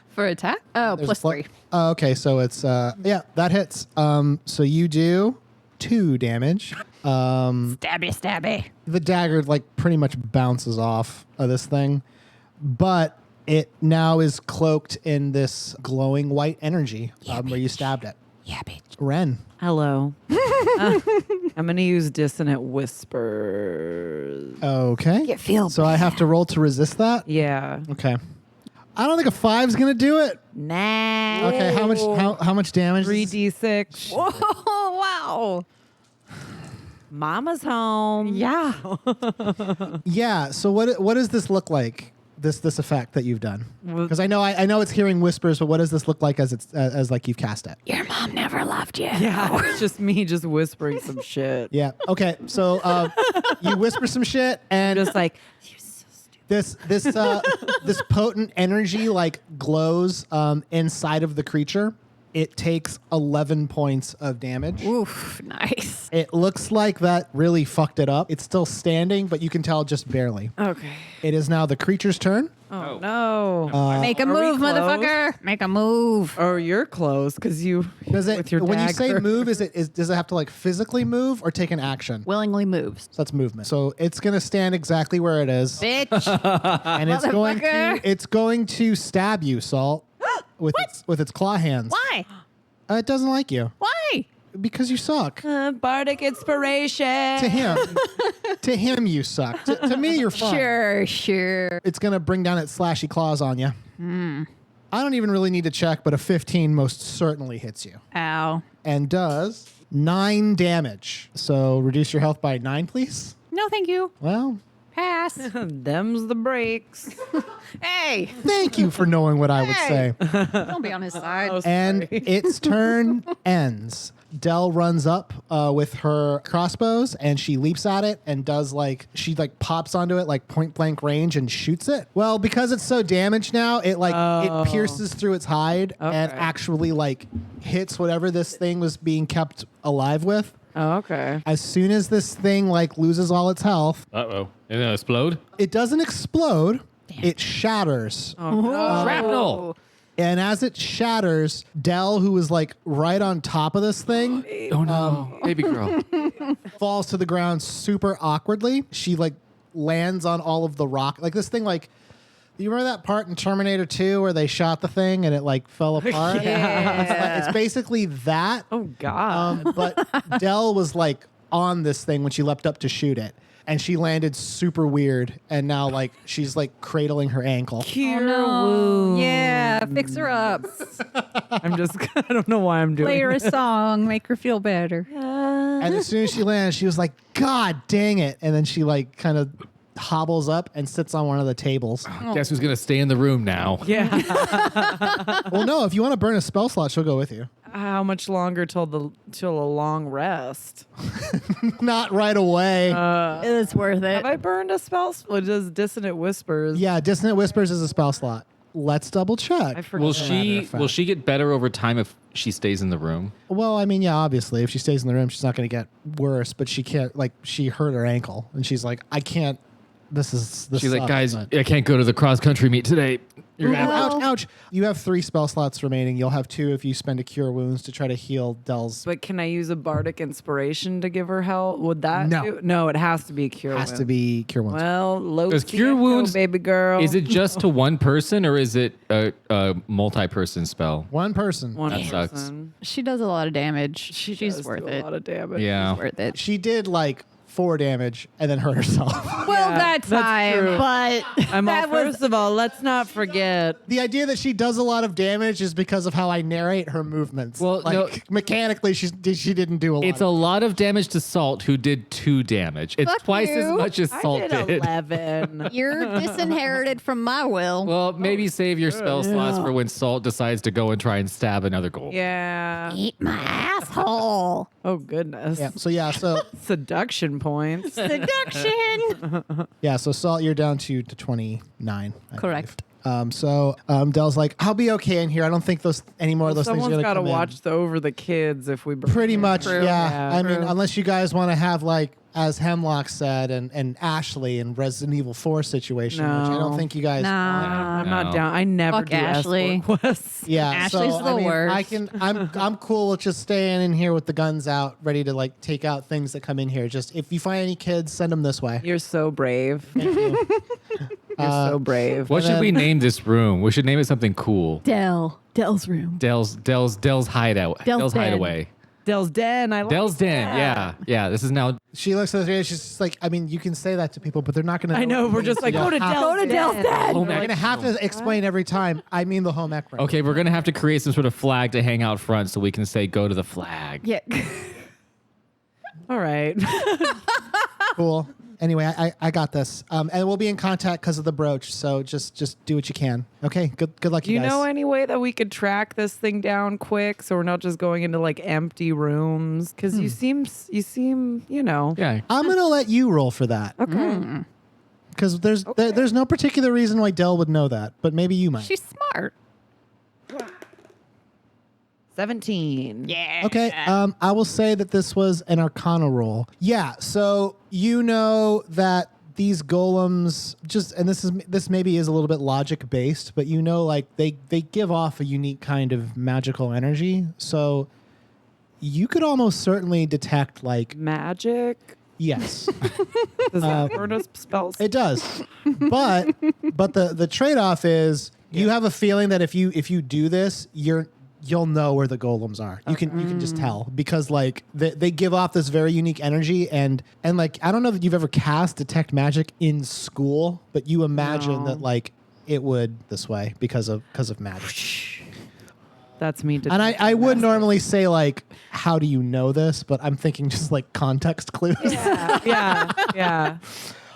For attack? Oh, There's plus pl- 3. Oh, okay, so it's yeah, that hits. So you do 2 damage. Stabby. The dagger like pretty much bounces off of this thing, but it now is cloaked in this glowing white energy where you stabbed it. Yeah, bitch. Ren. Hello. I'm going to use Dissonant Whispers. Okay. You feel So I have to roll to resist that? Yeah. Okay. I don't think a 5's gonna do it. Nah. Okay, how much damage? 3d6. Whoa, wow. Mama's home. Yeah. Yeah. So what does this look like? This effect that you've done? Well- Because I know it's hearing whispers, but what does this look like as like you've cast it? Your mom never loved you. Yeah, it's just me just whispering some shit. Yeah. Okay. So you whisper some shit and Just like, you're so stupid. This potent energy like glows inside of the creature. It takes 11 points of damage. Oof, nice. It looks like that really fucked it up. It's still standing, but you can tell just barely. Okay. It is now the creature's turn. Oh, no. Make a Are we move, close? motherfucker. Make a move. Oh, you're close because you Does it with your when you say dagger. move? Does it have to like physically move or take an action? Willingly moves. So that's movement. So it's gonna stand exactly where it is, Bitch. and Motherfucker. it's going to stab you, Salt, with its claw hands. Why? It doesn't like you Why? because you suck. Bardic inspiration. To him, you suck. To me, you're fine. Sure. It's gonna bring down its slashy claws on you. I don't even really need to check, but a 15 most certainly hits you Ow. and does 9 damage. So reduce your health by 9, please. No, thank you. Well, Pass. Them's the breaks. Hey, thank you for knowing what I would say. don't be on his side. And its turn ends. Dell runs up with her crossbows and she leaps at it and she pops onto it like point blank range and shoots it. Well, because it's so damaged now, it pierces through its hide and Okay. actually like hits whatever this thing was being kept alive with. Oh, okay. As soon as this thing like loses all its health, Uh-oh. And then explode? it doesn't explode. It shatters. Shrapnel! And as it shatters, Dell, who was like right on top of this thing, Oh, no. Baby girl. falls to the ground super awkwardly. She like lands on all of the rock. Like this thing, like, you remember that part in Terminator 2 where they shot the thing and it like fell apart? It's basically that. Oh, God. But Dell was like on this thing when she leapt up to shoot it. And she landed super weird. And now like she's like cradling her ankle. Cure No. wound. Yeah, fix her up. I'm just, I don't know why I'm doing Play her a this. song, make her feel better. And as soon as she lands, she was like, God dang it. And then she like kind of hobbles up and sits on one of the tables. Guess who's going to stay in the room now? Yeah. Well, no, if you want to burn a spell slot, she'll go with you. How much longer till a long rest? Not right away. It's worth it. Have I burned a spell? Does Dissonant Whispers? Yeah, Dissonant Whispers is a spell slot. Let's double check. I forgot. Will she get better over time if she stays in the room? Well, I mean, yeah, obviously, if she stays in the room, she's not going to get worse, but she can't, like, she hurt her ankle, and she's like, I can't, this She's sucks, like, guys, but- I can't go to the cross country meet today. You're gonna have Ouch, ouch. You have 3 spell slots remaining. You'll have 2 if you spend a Cure Wounds to try to heal Dell's. But can I use a bardic inspiration to give her help? Would that? No. No, it has to be a cure. Has wound. to be Cure Wounds. Well, low Does Cure Wounds- baby girl. Is it just to one person or is it a multi-person spell? One person. one That sucks. person? She does a lot of damage. She's She's worth do it. A lot of damage. Yeah. Worth it. She did, like, 4 damage and then hurt herself. Well, Yeah, that that's time, true. but I'm all, that was first of all, let's not forget. The idea that she does a lot of damage is because of how I narrate her movements. Well, like, no- mechanically, she didn't do a lot. It's a lot of damage to Salt, who did 2 damage. It's Fuck twice as you. much as I Salt did did. 11. you're disinherited from my will. Well, maybe save your spell slots for when Salt decides to go and try and stab another goal. Yeah. Eat my asshole. Oh goodness. Yeah. So Seduction points. Seduction. so Salt, you're down to 29. I Correct. believe. Dell's like, I'll be okay in here. I don't think any more of those things are Someone's gonna got to come watch over the kids if we. Pretty much, True. yeah. I mean, true. unless you guys want to have like, as Hemlock said, and Ashley in Resident Evil 4 situation, which I don't No. think you guys. Nah. I'm No. not down. I never Fuck do Ashley. escort quests. Yeah, Ashley's so, the I mean, worst. I'm cool with just staying in here with the guns out, ready to like take out things that come in here. Just if you find any kids, send them this way. You're so brave. You're so brave. What should we name this room? We should name it something cool. Dell's room. Dell's hideout. Dell's den. hideaway. Dell's Den. I like Dell's den. that. Yeah. This is now. She looks at the she's just like, I mean, you can say that to people, but they're not going to. I know. We're just like, go to Dell's Den. Home You're ec- going to have to explain every time. I mean, the home ec room. Okay, we're gonna have to create some sort of flag to hang out front so we can say "Go to the flag." Yeah. All right. Cool. Anyway, I got this, and we'll be in contact because of the brooch. So just do what you can. Okay. Good luck, Do you you guys. know any way that we could track this thing down quick so we're not just going into like empty rooms? Because you seem, Yeah. I'm gonna let you roll for that. Okay. Because there's no particular reason why Dell would know that, but maybe you might. She's smart. 17. Yeah. Okay, I will say that this was an Arcana roll. Yeah, so you know that these golems and this maybe is a little bit logic based, but you know, like they give off a unique kind of magical energy. So you could almost certainly detect like Magic. yes, Does that burn us spells? it does. But the trade off is you have a feeling that if you do this, you'll know where the golems are. You can just tell because like they give off this very unique energy and like I don't know that you've ever cast detect magic in school, but you imagine that like it would this way because of magic. That's me. And I would normally say like how do you know this, but I'm thinking just like context clues. Yeah.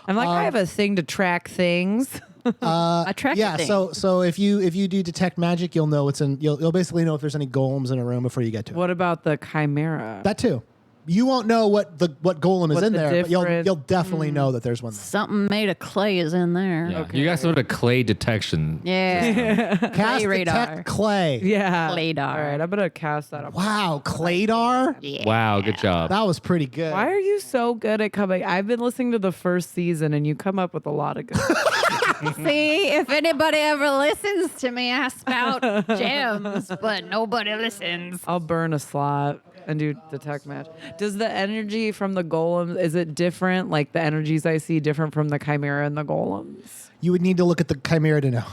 I'm like I have a thing to track things. Yeah, so if you do detect magic, you'll know you'll basically know if there's any golems in a room before you get to it. What about the Chimera? That too. You won't know what golem is What in the there, but you'll different- definitely know that there's one there. Something made of clay is in there. Yeah. You got some sort of clay detection. Yeah. Cast radar. detect clay. Yeah. Claydar. All right, I'm gonna cast that up. Wow, Claydar? Yeah. Wow, good job. That was pretty good. Why are you so good at coming? I've been listening to the first season, and you come up with a lot of good. See, if anybody ever listens to me, I spout gems, but nobody listens. I'll burn a slot and do detect magic. Does the energy from the golems, is it different? Like the energies I see different from the Chimera and the golems? You would need to look at the Chimera to know.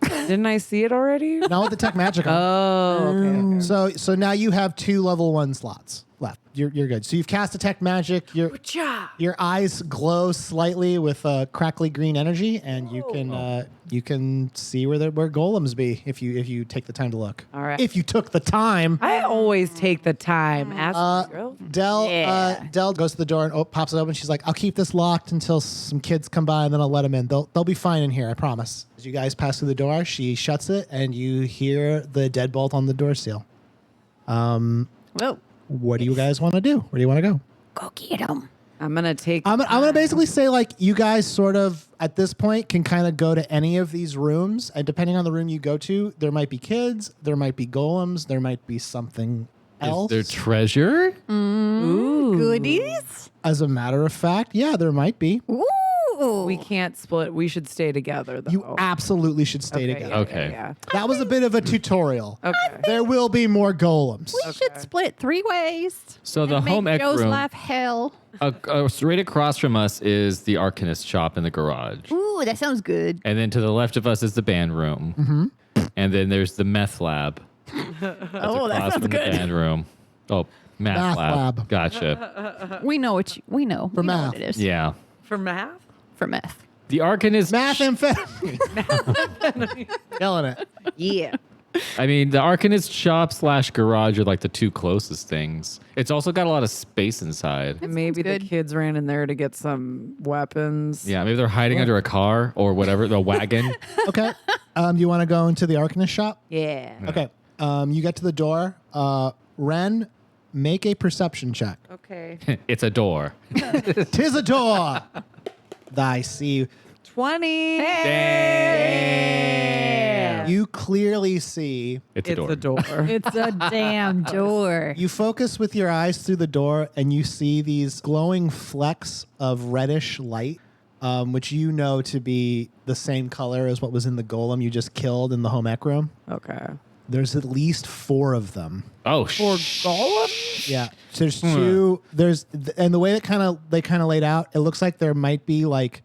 Didn't I see it already? Not with detect magic on. Oh, okay. So now you have 2 level 1 slots left. You're good. So you've cast detect magic. Your eyes glow slightly with crackly green energy, and you can see where golems be if you take the time to look. All right. If you took the time. I always take the time. Ask my girl. Dell goes to the door and pops it open. She's like, "I'll keep this locked until some kids come by, and then I'll let them in. They'll be fine in here, I promise." As you guys pass through the door, she shuts it, and you hear the deadbolt on the door seal. Whoa. What do you guys want to do? Where do you want to go? Go get him. I'm gonna take. I'm gonna basically say like you guys sort of at this point can kind of go to any of these rooms, and depending on the room you go to, there might be kids, there might be golems, there might be something else. Is there treasure? Ooh. Goodies? As a matter of fact, yeah, there might be. Ooh. We can't split. We should stay together, though. You absolutely should stay together. yeah, Okay. Yeah. That was a bit of a tutorial. Okay. There will be more golems. We should split 3 ways. So the and home make ec Joe's room, life hell. right across from us is the Arcanist shop in the garage. Ooh, that sounds good. And then to the left of us is the band room. Mm-hmm. And then there's the meth lab. Oh, that across sounds from the good. band room. Oh, math lab. Gotcha. We know we know. For we know math. what it is. Yeah. For math? For meth. The Arcanist. Methamphetamine. Killing it. Yeah. I mean, the Arcanist shop / garage are like the 2 closest things. It's also got a lot of space inside. Maybe the good. kids ran in there to get some weapons. Yeah, maybe they're hiding under a car or whatever, the wagon. Okay. You want to go into the Arcanist shop? Yeah. Okay. You get to the door. Ren, make a perception check. Okay. It's a door. Tis a door. I see. 20. Damn. You clearly see. It's a It's door. a door. It's a damn door. You focus with your eyes through the door, and you see these glowing flecks of reddish light, which you know to be the same color as what was in the golem you just killed in the home ec room. Okay. There's at least 4 of them. Oh, Golem? Yeah. So there's 2. And the way that they kind of laid out, it looks like there might be like.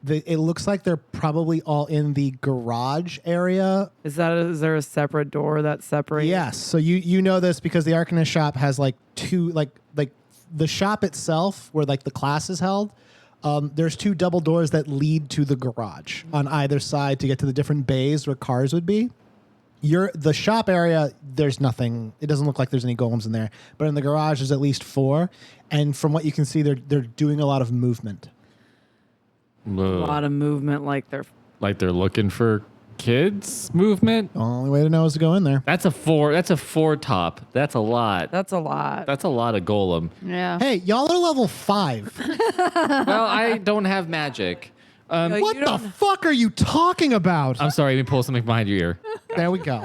It looks like they're probably all in the garage area. Is there a separate door that separates? Yes. So you know this because the Arcanist shop has like 2 like the shop itself where like the class is held. There's 2 double doors that lead to the garage on either side to get to the different bays where cars would be. The shop area, there's nothing. It doesn't look like there's any golems in there. But in the garage, there's at least 4. And from what you can see, they're doing a lot of movement. A lot of movement, like they're. like they're looking for kids movement. The only way to know is to go in there. That's a 4. That's a 4 top. That's a lot. That's a lot. That's a lot of golem. Yeah. Hey, y'all are level 5. Well, I don't have magic. What the fuck are you talking about? I'm sorry. Let me pull something behind your ear. There we go.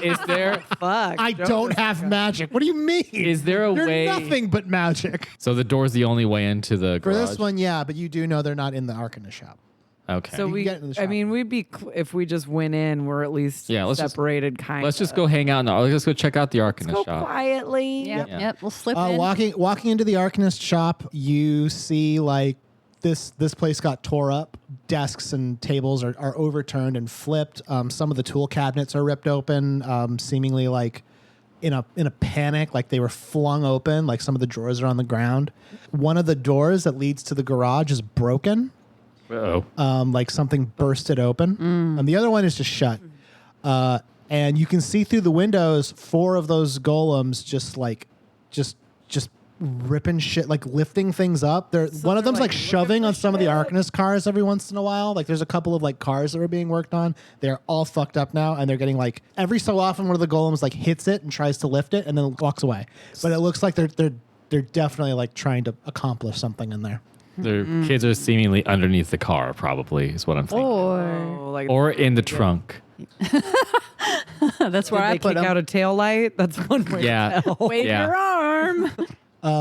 Is there? Fuck. I don't have magic. What do you mean? Is there a You're way? nothing but magic. So the door's the only way into the For garage. this one, yeah, but you do know they're not in the Arcana shop. Okay. So can get into the shop. we'd be if we just went in, we're at least Yeah, separated. Kind. Let's just go hang out. Let's go check out the Arcana go shop. quietly. Yep. We'll slip in. Walking into the Arcanist shop, you see like this place got tore up. Desks and tables are overturned and flipped. Some of the tool cabinets are ripped open, seemingly like in a panic, like they were flung open. Like some of the drawers are on the ground. One of the doors that leads to the garage is broken. Uh-oh. Like something burst it open. And the other one is just shut. And you can see through the windows 4 of those golems just ripping shit, like lifting things up. One of them's like shoving on some of the Arcanist cars every once in a while. Like there's a couple of like cars that were being worked on. They're all fucked up now, and they're getting like every so often one of the golems like hits it and tries to lift it and then walks away. But it looks like they're definitely like trying to accomplish something in there. Their kids are seemingly underneath the car, probably, is what I'm thinking. Or in the trunk. That's where I They put kick out them. a tail light. That's one way. Yeah. To tell. Wave Yeah. your arm.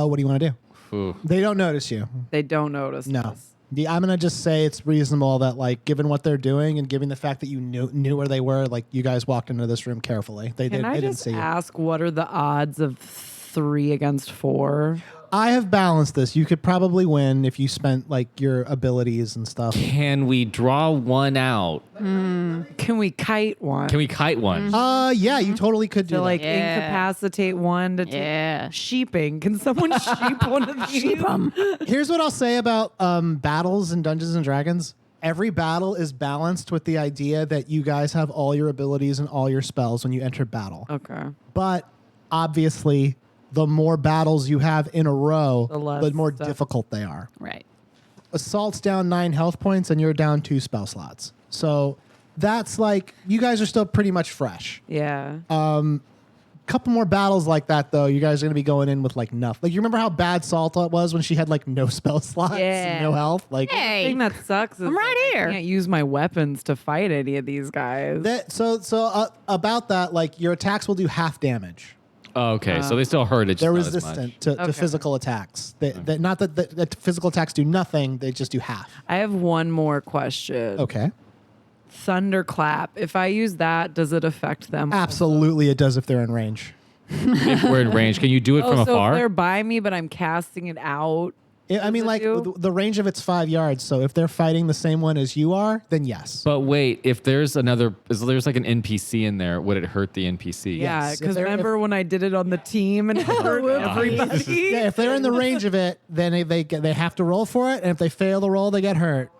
What do you want to do? Ooh. They don't notice you. They don't notice. No. us. I'm gonna just say it's reasonable that, like, given what they're doing and given the fact that you knew where they were, like, you guys walked into this room carefully. They Can I didn't just see you. ask what are the odds of 3 against 4? I have balanced this. You could probably win if you spent like your abilities and stuff. Can we draw one out? Can we kite one? Can we kite one? Yeah, you totally could do to like Yeah. incapacitate one to Yeah. sheeping? Can someone sheep one of these? that. Here's what I'll say about battles in Dungeons and Dragons. Every battle is balanced with the idea that you guys have all your abilities and all your spells when you enter battle. Okay. But obviously, the more battles you have in a row, The less the more stuff. difficult they are. Right. Assault's down 9 health points and you're down 2 spell slots. So that's like, you guys are still pretty much fresh. Yeah. Couple more battles like that, though, you guys are going to be going in with like nothing. Like, you remember how bad Salt was when she had like no spell slots Yeah. and no health? Like, The Hey. thing that sucks is I'm right like, here. I can't use my weapons to fight any of these guys. about that, like, your attacks will do half damage. Oh, okay, so they still hurt. It's They're just not as much. resistant to Okay. physical attacks. Not that physical attacks do nothing, they just do half. I have one more question. Okay. Thunderclap. If I use that, does it affect them? Absolutely, it does if they're in range. If we're in range, can you do it from so afar? if they're by me, but I'm casting it out. I mean, it like, do? the range of it's 5 yards. So if they're fighting the same one as you are, then yes. But wait, if there's like an NPC in there, would it hurt the NPC? Yeah, If because they're- remember when I did it on the team and it hurt everybody? Yeah, if they're in the range of it, then they have to roll for it, and if they fail the roll, they get hurt.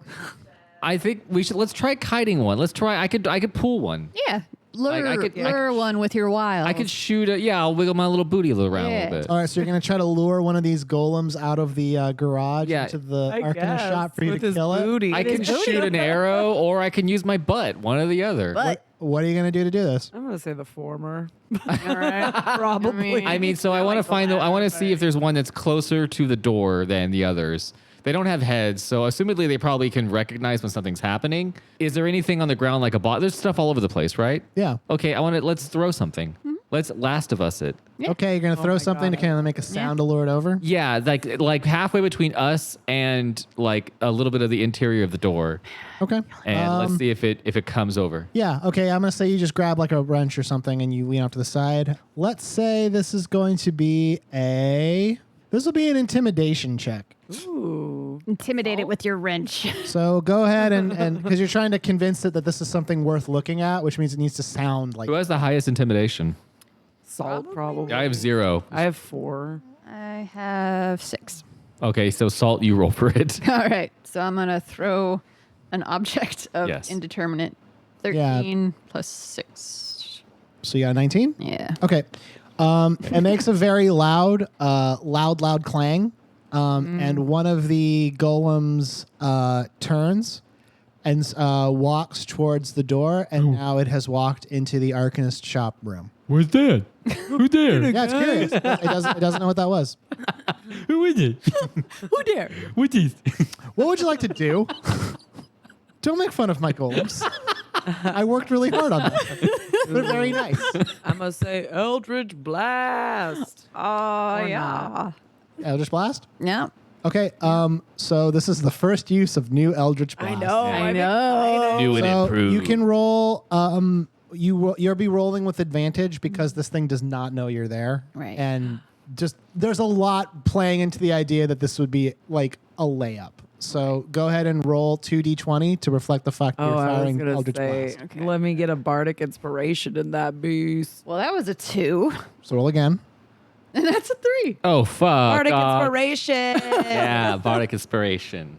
I think let's try kiting one. Let's try. I could pull one. Yeah. Lure, I could- lure one with your wild. I could shoot I'll wiggle my little booty around a Yeah. little bit. All right, so you're gonna try to lure one of these golems out of the garage Yeah. into the I Arcana guess, shop for you with to his kill it. booty. I can shoot an arrow, or I can use my butt. One or the other. But What are you gonna do to do this? I'm gonna say the former. All right, probably. I mean, so I want to I want to see if there's one that's closer to the door than the others. They don't have heads, so assumedly they probably can recognize when something's happening. Is there anything on the ground like a bot? There's stuff all over the place, right? Yeah. Okay, let's throw something. Let's Last of Us it. Yeah. Okay, you're gonna throw something to kind of make a sound to lure it over. Yeah, like halfway between us and like a little bit of the interior of the door, Okay. and let's see if it comes over. Yeah. Okay. I'm gonna say you just grab like a wrench or something and you lean off to the side. Let's say this is going to be This will be an intimidation check. Ooh. intimidate it with your wrench. So go ahead and because you're trying to convince it that this is something worth looking at, which means it needs to sound like. Who has the highest intimidation? Salt, probably. I have 0. I have 4. I have 6. Okay, so Salt, you roll for it. All right. So I'm going to throw an object of Yes. indeterminate. Yeah. 13 plus 6. So you got 19? Yeah. Okay. It makes a very loud clang. And one of the golems turns and walks towards the door, and now it has walked into the Arcanist shop room. Where's that? Who's there? Yeah, it's curious. It doesn't know what that was. Who is it? Who dare? What is? What would you like to do? Don't make fun of my golems. I worked really hard on that. They're very nice. I'm gonna say Eldritch Blast. Oh, Or yeah. not. Eldritch Blast? Yeah. Okay, so this is the first use of new Eldritch Blast. I know. I I'm know. excited. New and So improved. you can roll. You'll be rolling with advantage because this thing does not know you're there. Right. And just there's a lot playing into the idea that this would be like a layup. So go ahead and roll 2d20 to reflect the fact that Oh, you're I was firing gonna Eldritch say, Blast. Okay. let me get a bardic inspiration in that beast. Well, that was a 2. So roll again. And that's a 3. Oh fuck! Bardic dog. inspiration. Yeah, bardic inspiration.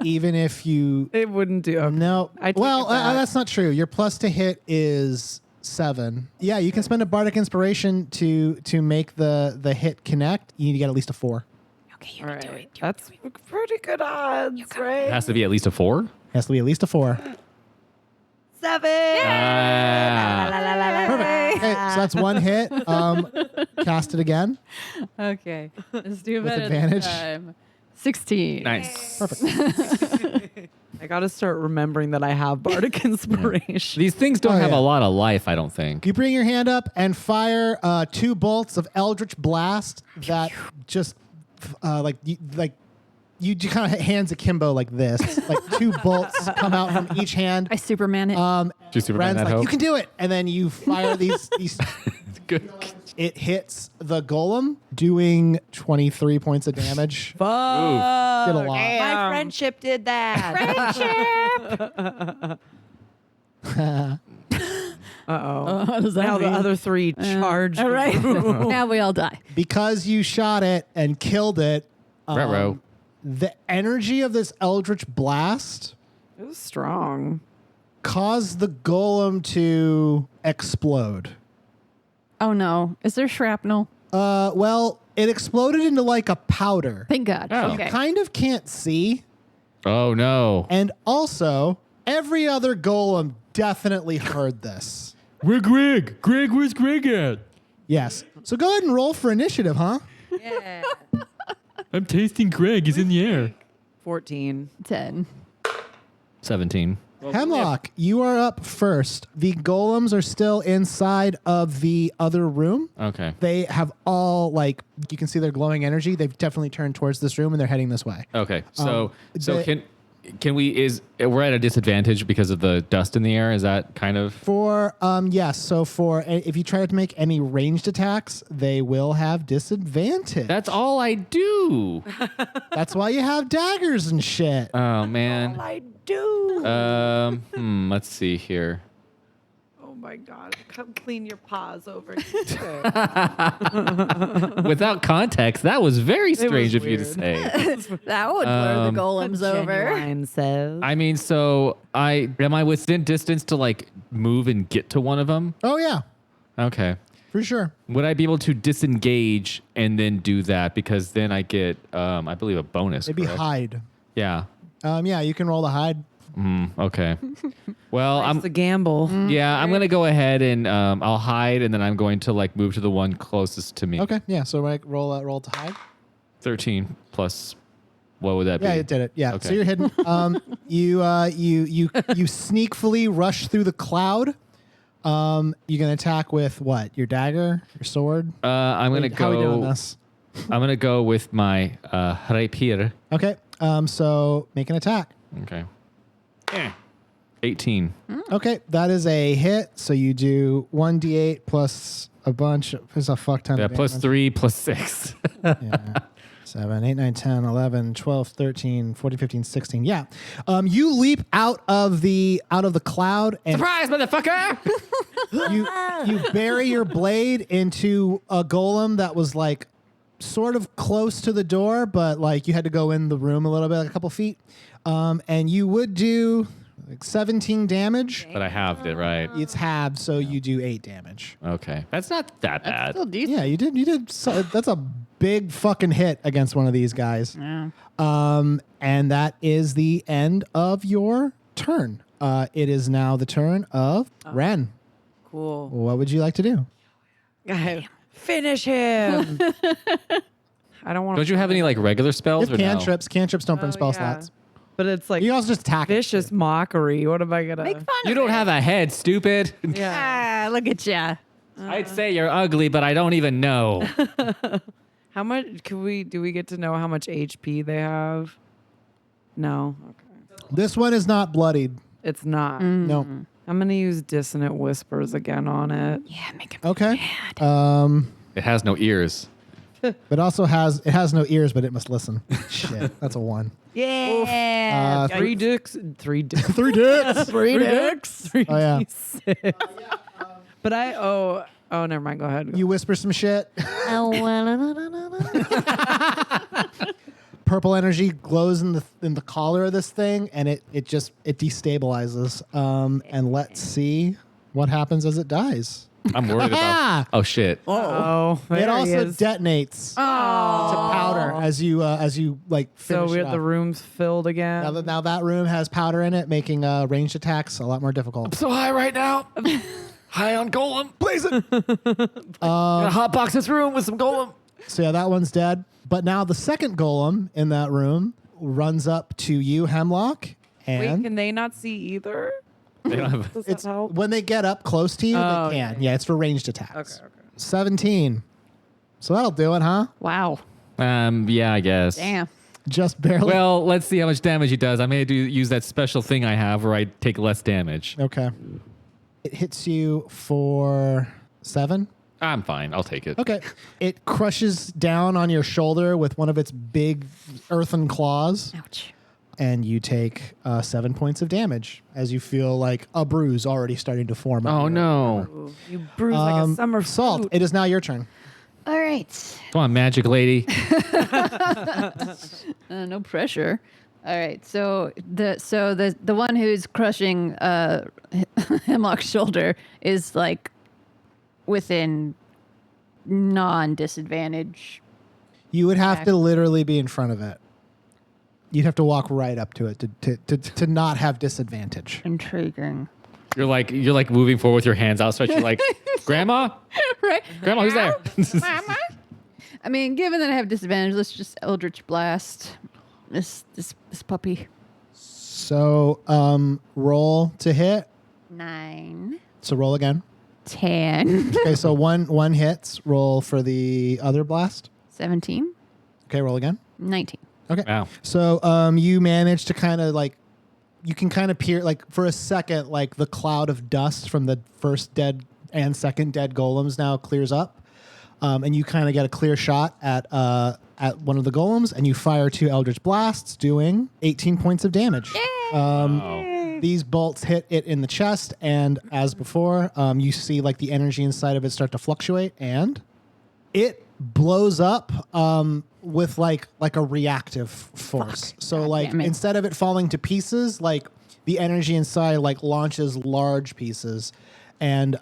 Even if you It wouldn't do. Okay. no, I take well, it back. that's not true. Your plus to hit is 7. Yeah, you can spend a bardic inspiration to make the hit connect. You need to get at least a 4. Okay, All right. That's pretty good odds, It right? has to be at least a 4. Has to be at least a 4. 7. Ah. Perfect. Okay, so that's one hit. Cast it again. Okay. Let's do With it at advantage? this time. 16. Nice. Perfect. I got to start remembering that I have bardic inspiration. These things don't Oh, have yeah. a lot of life, I don't think. You bring your hand up and fire 2 bolts of Eldritch Blast that just you kind of hands akimbo like this. Like 2 bolts come out from each hand. I Superman it. Just Superman Ren's that like, hope. you can do it. And then you fire these. Good. It hits the golem, doing 23 points of damage. Fuck. Did a lot. My friendship did that. Uh-oh. Does that Now the mean? other 3 charged. All right. Now we all die. Because you shot it and killed it, Ruh-roh. the energy of this Eldritch Blast It was strong. caused the golem to explode. Oh, no. Is there shrapnel? Well, it exploded into like a powder. Thank God. Oh. Okay. Kind of can't see. Oh no. And also, every other golem definitely heard this. Where's Greg? Greg, where's Greg at? Yes. So go ahead and roll for initiative, huh? Yeah. I'm tasting Greg. He's in the air. 14. 10. 17. Hemlock, you are up first. The golems are still inside of the other room. Okay. They have all, like, you can see their glowing energy. They've definitely turned towards this room and they're heading this way. Okay. So the- can we we're at a disadvantage because of the dust in the air? Is that kind of For, yes. So if you try to make any ranged attacks, they will have disadvantage. That's all I do. That's why you have daggers and shit. Oh man. I do. Let's see here. Oh my God. Come clean your paws over here. Without context, that was very strange was of you to weird. say. That would blur the golems over. Genuine says. I mean, so am I within distance to like move and get to one of them? Oh, yeah, Okay. for sure. Would I be able to disengage and then do that? Because then I get, I believe, a bonus. It'd be correct? hide. Yeah. Yeah, you can roll the hide. Okay. Well, It's a gamble. yeah, I'm gonna go ahead and I'll hide, and then I'm going to like move to the one closest to me. Okay, yeah. So like, roll to hide. 13 plus. What would that Yeah, be? it did it. Yeah. Okay. So you're hidden. You sneakfully rush through the cloud. You can attack with what? Your dagger, your sword. I'm gonna Wait, how are we doing go. this? I'm gonna go with my rapier. Okay. So make an attack. Okay. 18. Okay, that is a hit. So you do 1d8 plus a bunch. There's a fuck ton Yeah, of plus damage. 3 plus 6. Yeah. 7, 8, 9, 10, 11, 12, 13, 14, 15, 16. Yeah. You leap out of the cloud and Surprise, motherfucker! you bury your blade into a golem that was like sort of close to the door, but like you had to go in the room a little bit, like a couple feet. And you would do like 17 damage. But I halved it, right? It's halved, so you do 8 damage. Okay. That's not that bad. Still decent. Yeah, you did. So, that's a big fucking hit against one of these guys. Yeah. And that is the end of your turn. It is now the turn of Ren. Cool. What would you like to do? Finish him. I don't want. Don't you have any like regular spells? If Or no? cantrips. Cantrips don't burn spell slots. But it's like You can also just attack it. vicious mockery. What am I gonna? Make fun You of don't it. have a head, stupid. Yeah. Ah, look at ya. I'd say you're ugly, but I don't even know. How much do we get to know how much HP they have? No. Okay. This one is not bloodied. It's not. No. I'm gonna use dissonant whispers again on it. Yeah, make him Okay. It has no ears. But also it has no ears, but it must listen. Shit, that's a 1. Yeah. 3 dicks. 3 dicks. 3 dicks. 3 dicks. 3 Oh, yeah. D6. But oh, never mind. Go ahead. You whisper some shit. Purple energy glows in the collar of this thing, and it destabilizes. And let's see what happens as it dies. I'm worried about. Oh shit. Oh, It also detonates to powder as you like so finish it the off. room's filled again. Now that room has powder in it, making ranged attacks a lot more difficult. So high right now. High on golem. Blaze it. Gonna hotbox this room with some golem. So yeah, that one's dead. But now the second golem in that room runs up to you, Hemlock, Wait, and can they not see either? They don't have. Does it's that help? when they get up close to you, Oh, they can. Yeah, it's for ranged attacks. Okay. 17. So that'll do it, huh? Wow. Yeah, I guess. Damn. Just barely. Well, let's see how much damage he does. I may use that special thing I have where I take less damage. Okay. It hits you for 7. I'm fine. I'll take it. Okay. It crushes down on your shoulder with one of its big earthen claws, Ouch. and you take 7 points of damage as you feel like a bruise already starting to form. Oh no! Ooh, you bruise like a summer Salt, fruit. it is now your turn. All right. Come on, magic lady. No pressure. All right. So the one who's crushing Hemlock's shoulder is like within non-disadvantage. You would have to literally be in front of it. You'd have to walk right up to it to not have disadvantage. Intriguing. You're like moving forward with your hands outstretched. You're like, Grandma, Right. Grandma, who's there? I mean, given that I have disadvantage, let's just Eldritch Blast this puppy. So roll to hit. 9, So roll again. 10, Okay, so one hits. Roll for the other blast. 17, Okay, roll again. 19. Okay. Wow. So you manage to kind of like, you can kind of peer, like for a second, like the cloud of dust from the first dead and second dead golems now clears up. And you kind of get a clear shot at one of the golems, and you fire 2 Eldritch Blasts, doing 18 points of damage. These bolts hit it in the chest, and as before, you see like the energy inside of it start to fluctuate, and it blows up with like a reactive force. So God like damn it. instead of it falling to pieces, like the energy inside like launches large pieces, and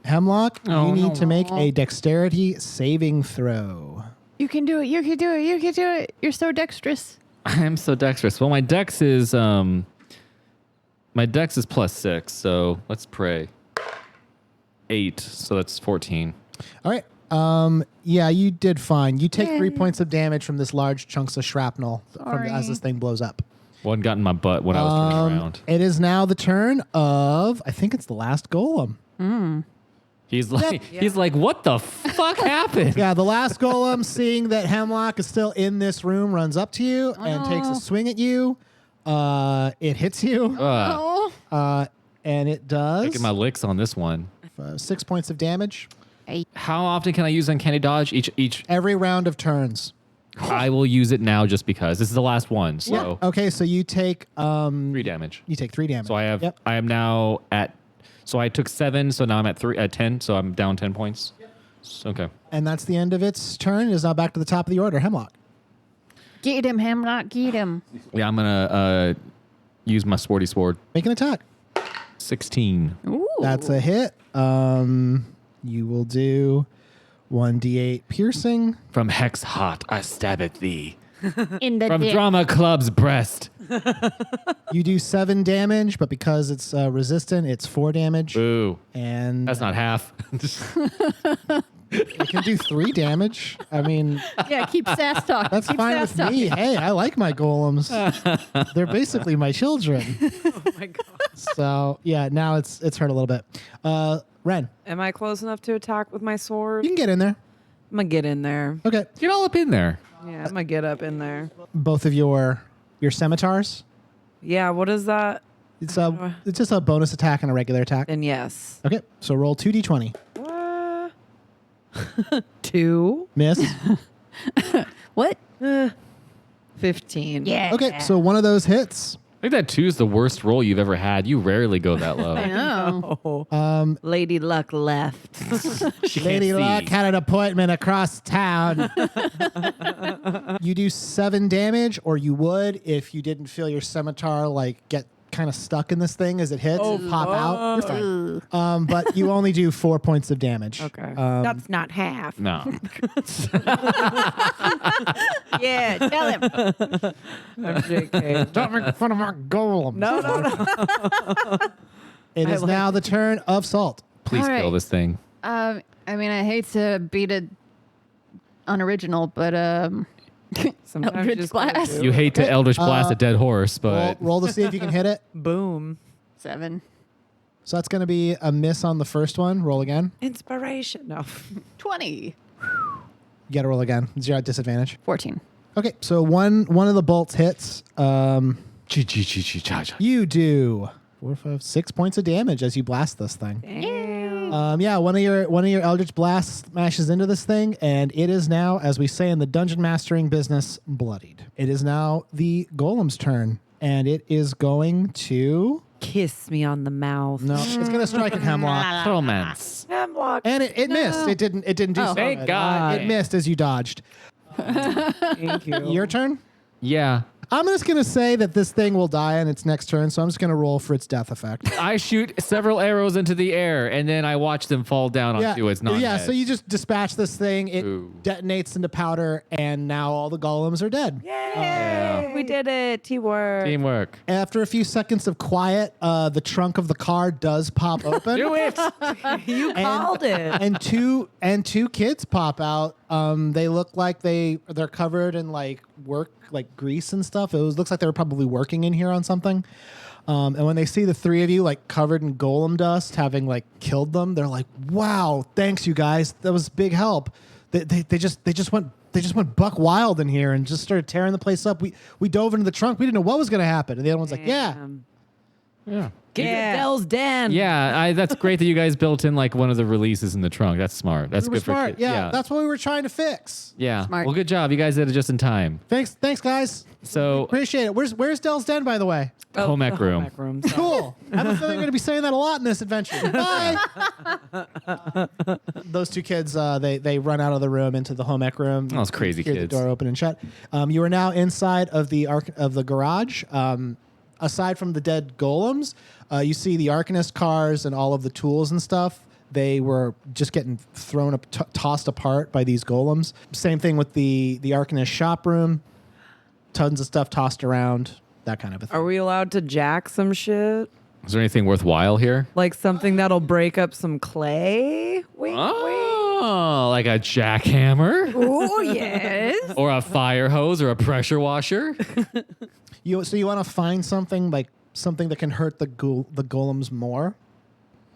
Hemlock, you need to make a dexterity saving throw. You can do it. You can do it. You can do it. You're so dexterous. I'm so dexterous. Well, my dex is +6, so let's pray. 8, so that's 14. All right. Yeah, you did fine. You take 3 points of damage from this large chunks of shrapnel as this thing blows up. One got in my butt when I was turning around. It is now the turn of, I think it's the last golem. He's like, what the fuck happened? Yeah, the last golem, seeing that Hemlock is still in this room, runs up to you and takes a swing at you. It hits you, and it does Taking my licks on this one. 6 points of damage. How often can I use Uncanny Dodge? Each. Every round of turns. I will use it now just because this is the last one. So Okay, so you take 3 damage. You take 3 damage. So I have. Yep. I am now at. So I took 7. So now I'm at 10. So I'm down 10 points. Okay. And that's the end of its turn. It is now back to the top of the order. Hemlock. Get him, Hemlock. Get him. Yeah, I'm gonna use my sporty sword. Make an attack. 16. Ooh. That's a hit. You will do 1d8 piercing. From Hex Hot, I stab at thee. In the From dick. Drama Club's breast. You do 7 damage, but because it's resistant, it's 4 damage. Boo. And That's not half. It can do 3 damage. I mean, Yeah, keep sass talking. that's Keep fine sass with talking. me. Hey, I like my golems. They're basically my children. Oh my god. So yeah, now it's hurt a little bit. Ren, Am I close enough to attack with my sword? you can get in there. I'm gonna get in there. Okay, Get all up in there. Yeah, I'm gonna get up in there. both of your scimitars. Yeah, what is that? It's just a bonus attack and a regular attack. And yes. Okay, so roll 2d20. 2. Miss. What? 15. Yeah. Okay, so one of those hits. I think that 2 is the worst roll you've ever had. You rarely go that low. I know. Oh. Lady Luck left. She can't Lady see. Luck had an appointment across town. You do 7 damage, or you would if you didn't feel your scimitar like get kind of stuck in this thing as it hits and pop out. You're fine. But you only do 4 points of damage. Okay. That's not half. No. Yeah, tell him. I'm JK. Don't make fun of my golem. No. It is now the turn of Salt. Please All right. kill this thing. I mean, I hate to beat it unoriginal, but Sometimes you Eldritch just gotta Blast. do You it. hate to Eldritch Blast a dead horse, but Roll to see if you can hit it. Boom. 7. So that's going to be a miss on the first one. Roll again. Inspiration. No. 20. You got to roll again. You're at disadvantage. 14. Okay, so one of the bolts hits. Cha-cha. You do 4, 5, 6 points of damage as you blast this thing. Damn. Yeah, one of your Eldritch Blasts smashes into this thing, and it is now, as we say in the dungeon mastering business, bloodied. It is now the golem's turn, and it is going to Kiss me on the mouth. it's going to strike at Hemlock, Romance. Hemlock. and it missed. It didn't do Oh. so Thank good. God. It missed as you dodged. Thank you. Your turn. Yeah. I'm just going to say that this thing will die on its next turn, so I'm just going to roll for its death effect. I shoot several arrows into the air, and then I watch them fall down onto its non Yeah, so you just dispatch this thing, it Ooh. detonates into powder, and now all the golems are dead. Yay! We did it. Teamwork. Teamwork. After a few seconds of quiet, the trunk of the car does pop open. Do it. You called it. And two kids pop out. They look like they're covered in like grease and stuff. Looks like they were probably working in here on something. And when they see the 3 of you like covered in golem dust, having like killed them, they're like, "Wow, thanks you guys. That was big help." They just went buck wild in here and just started tearing the place up. We dove into the trunk. We didn't know what was going to happen. And the other one's like, "Yeah." Yeah. Get Dell's den. Yeah, that's great that you guys built in like one of the releases in the trunk. That's smart. That's We were good for smart. kids. Yeah, that's what we were trying to fix. yeah. Smart. Well, good job. You guys did it just in time. Thanks guys. So, Appreciate it. Where's Dell's den, by the way? home ec room. Home ec room. Sorry. Cool. I have a feeling we're going to be saying that a lot in this adventure. Bye. Those 2 kids, they run out of the room into the home ec room. Those crazy Hear kids. the door open and shut. You are now inside of the garage. Aside from the dead golems, you see the Arcanist cars and all of the tools and stuff. They were just getting thrown up, tossed apart by these golems. Same thing with the Arcanist shop room. Tons of stuff tossed around. That kind of a thing. Are we allowed to jack some shit? Is there anything worthwhile here? Like something that'll break up some clay? Wink, Oh, like a jackhammer? Oh, yes. Or a fire hose or a pressure washer? So you want to find something like something that can hurt the golems more?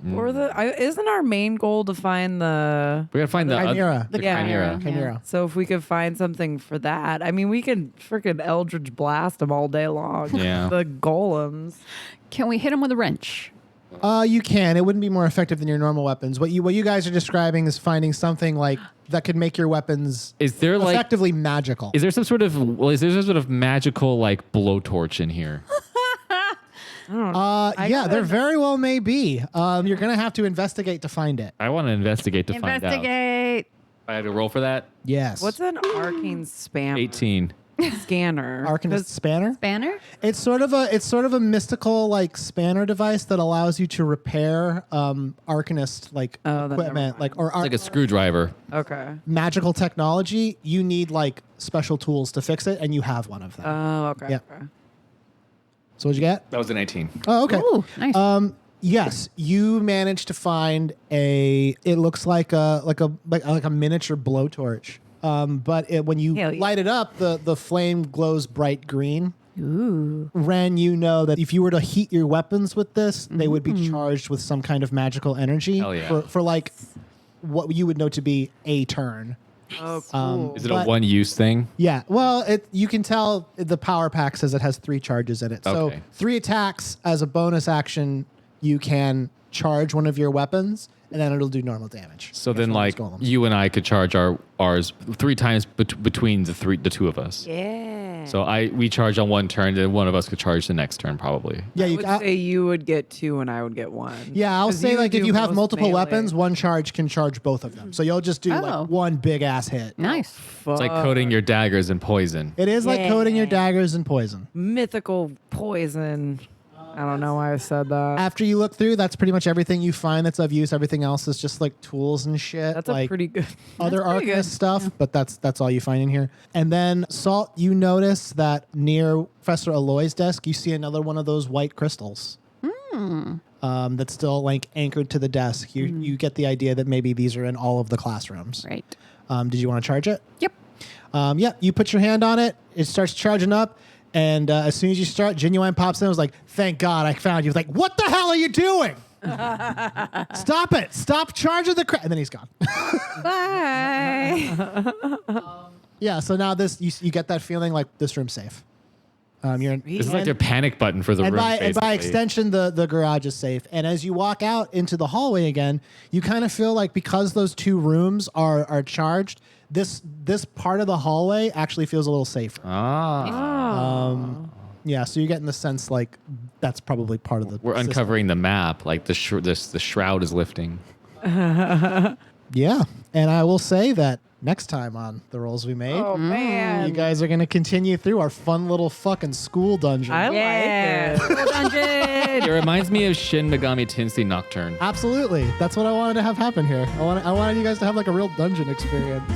wink. Or isn't our main goal to find the We gotta find the Chimera. The Yeah. Chimera. Chimera. So if we could find something for that, I mean, we could freaking Eldritch Blast them all day long. Yeah. The golems. Can we hit him with a wrench? You can. It wouldn't be more effective than your normal weapons. What you guys are describing is finding something like that could make your weapons Is there like effectively magical. is there some sort of magical like blowtorch in here? There very well may be. You're gonna have to investigate to find it. I want to investigate to find out. Investigate. I had to roll for that. Yes. What's an arcane spam 18. scanner? Arcanist spanner? Banner? It's sort of a mystical like spanner device that allows you to repair Arcanist like Oh, then equipment, never like or It's like a screwdriver. Okay. magical technology. You need like special tools to fix it, and you have one of them. Oh, okay. Yeah. Okay. So what'd you get? That was an 18. Oh, okay. Ooh, nice. Yes, you managed to find a. It looks like a miniature blowtorch. But when you Hell yeah. light it up, the flame glows bright green. Ooh. Ren, you know that if you were to heat your weapons with this, they would be charged with some kind of magical energy Hell yeah. for like what you would know to be a turn. Oh, cool. Is it But- a one-use thing? Yeah, well, you can tell the power pack says it has 3 charges in it. So Okay. 3 attacks as a bonus action, you can charge one of your weapons, and then it'll do normal damage. So against then, one of like, those golems. you and I could charge ours 3 times between the 2 of us. Yeah. So we charge on one turn, then one of us could charge the next turn, probably. yeah, I you would got. say you would get 2 and I would get 1. Yeah, I'll 'Cause say like if do you have most multiple melee. weapons, one charge can charge both of them. So you'll just do Oh. like one big ass hit. Nice. It's like coating your daggers in poison. It is like coating your Yeah. daggers in poison. Mythical poison. I don't know why I said that. After you look through, that's pretty much everything you find that's of use. Everything else is just like tools and shit. That's like a pretty good. other pretty good. Arcanist stuff, but that's all you find in here. And then Salt, you notice that near Professor Aloy's desk, you see another one of those white crystals. That's still like anchored to the desk. You get the idea that maybe these are in all of the classrooms. Right. Did you want to charge it? Yep. Yeah, you put your hand on it. It starts charging up. And as soon as you start, Genuine pops in and was like, thank God I found you. Like, what the hell are you doing? Stop it. Stop charging the crap. And then he's gone. Bye. Yeah, so now you get that feeling like this room's safe. You're in, This is like their panic button for the and room, by basically. extension, the garage is safe. And as you walk out into the hallway again, you kind of feel like because those 2 rooms are charged, this part of the hallway actually feels a little safer. Yeah, so you're getting the sense like that's probably part of the We're system. uncovering the map. Like the shroud is lifting. Yeah, and I will say that next time on The Rolls We Made, Oh man. you guys are going to continue through our fun little fucking school dungeon. I Yeah. like it. Dungeon. It reminds me of Shin Megami Tensei Nocturne. Absolutely. That's what I wanted to have happen here. I wanted you guys to have like a real dungeon experience.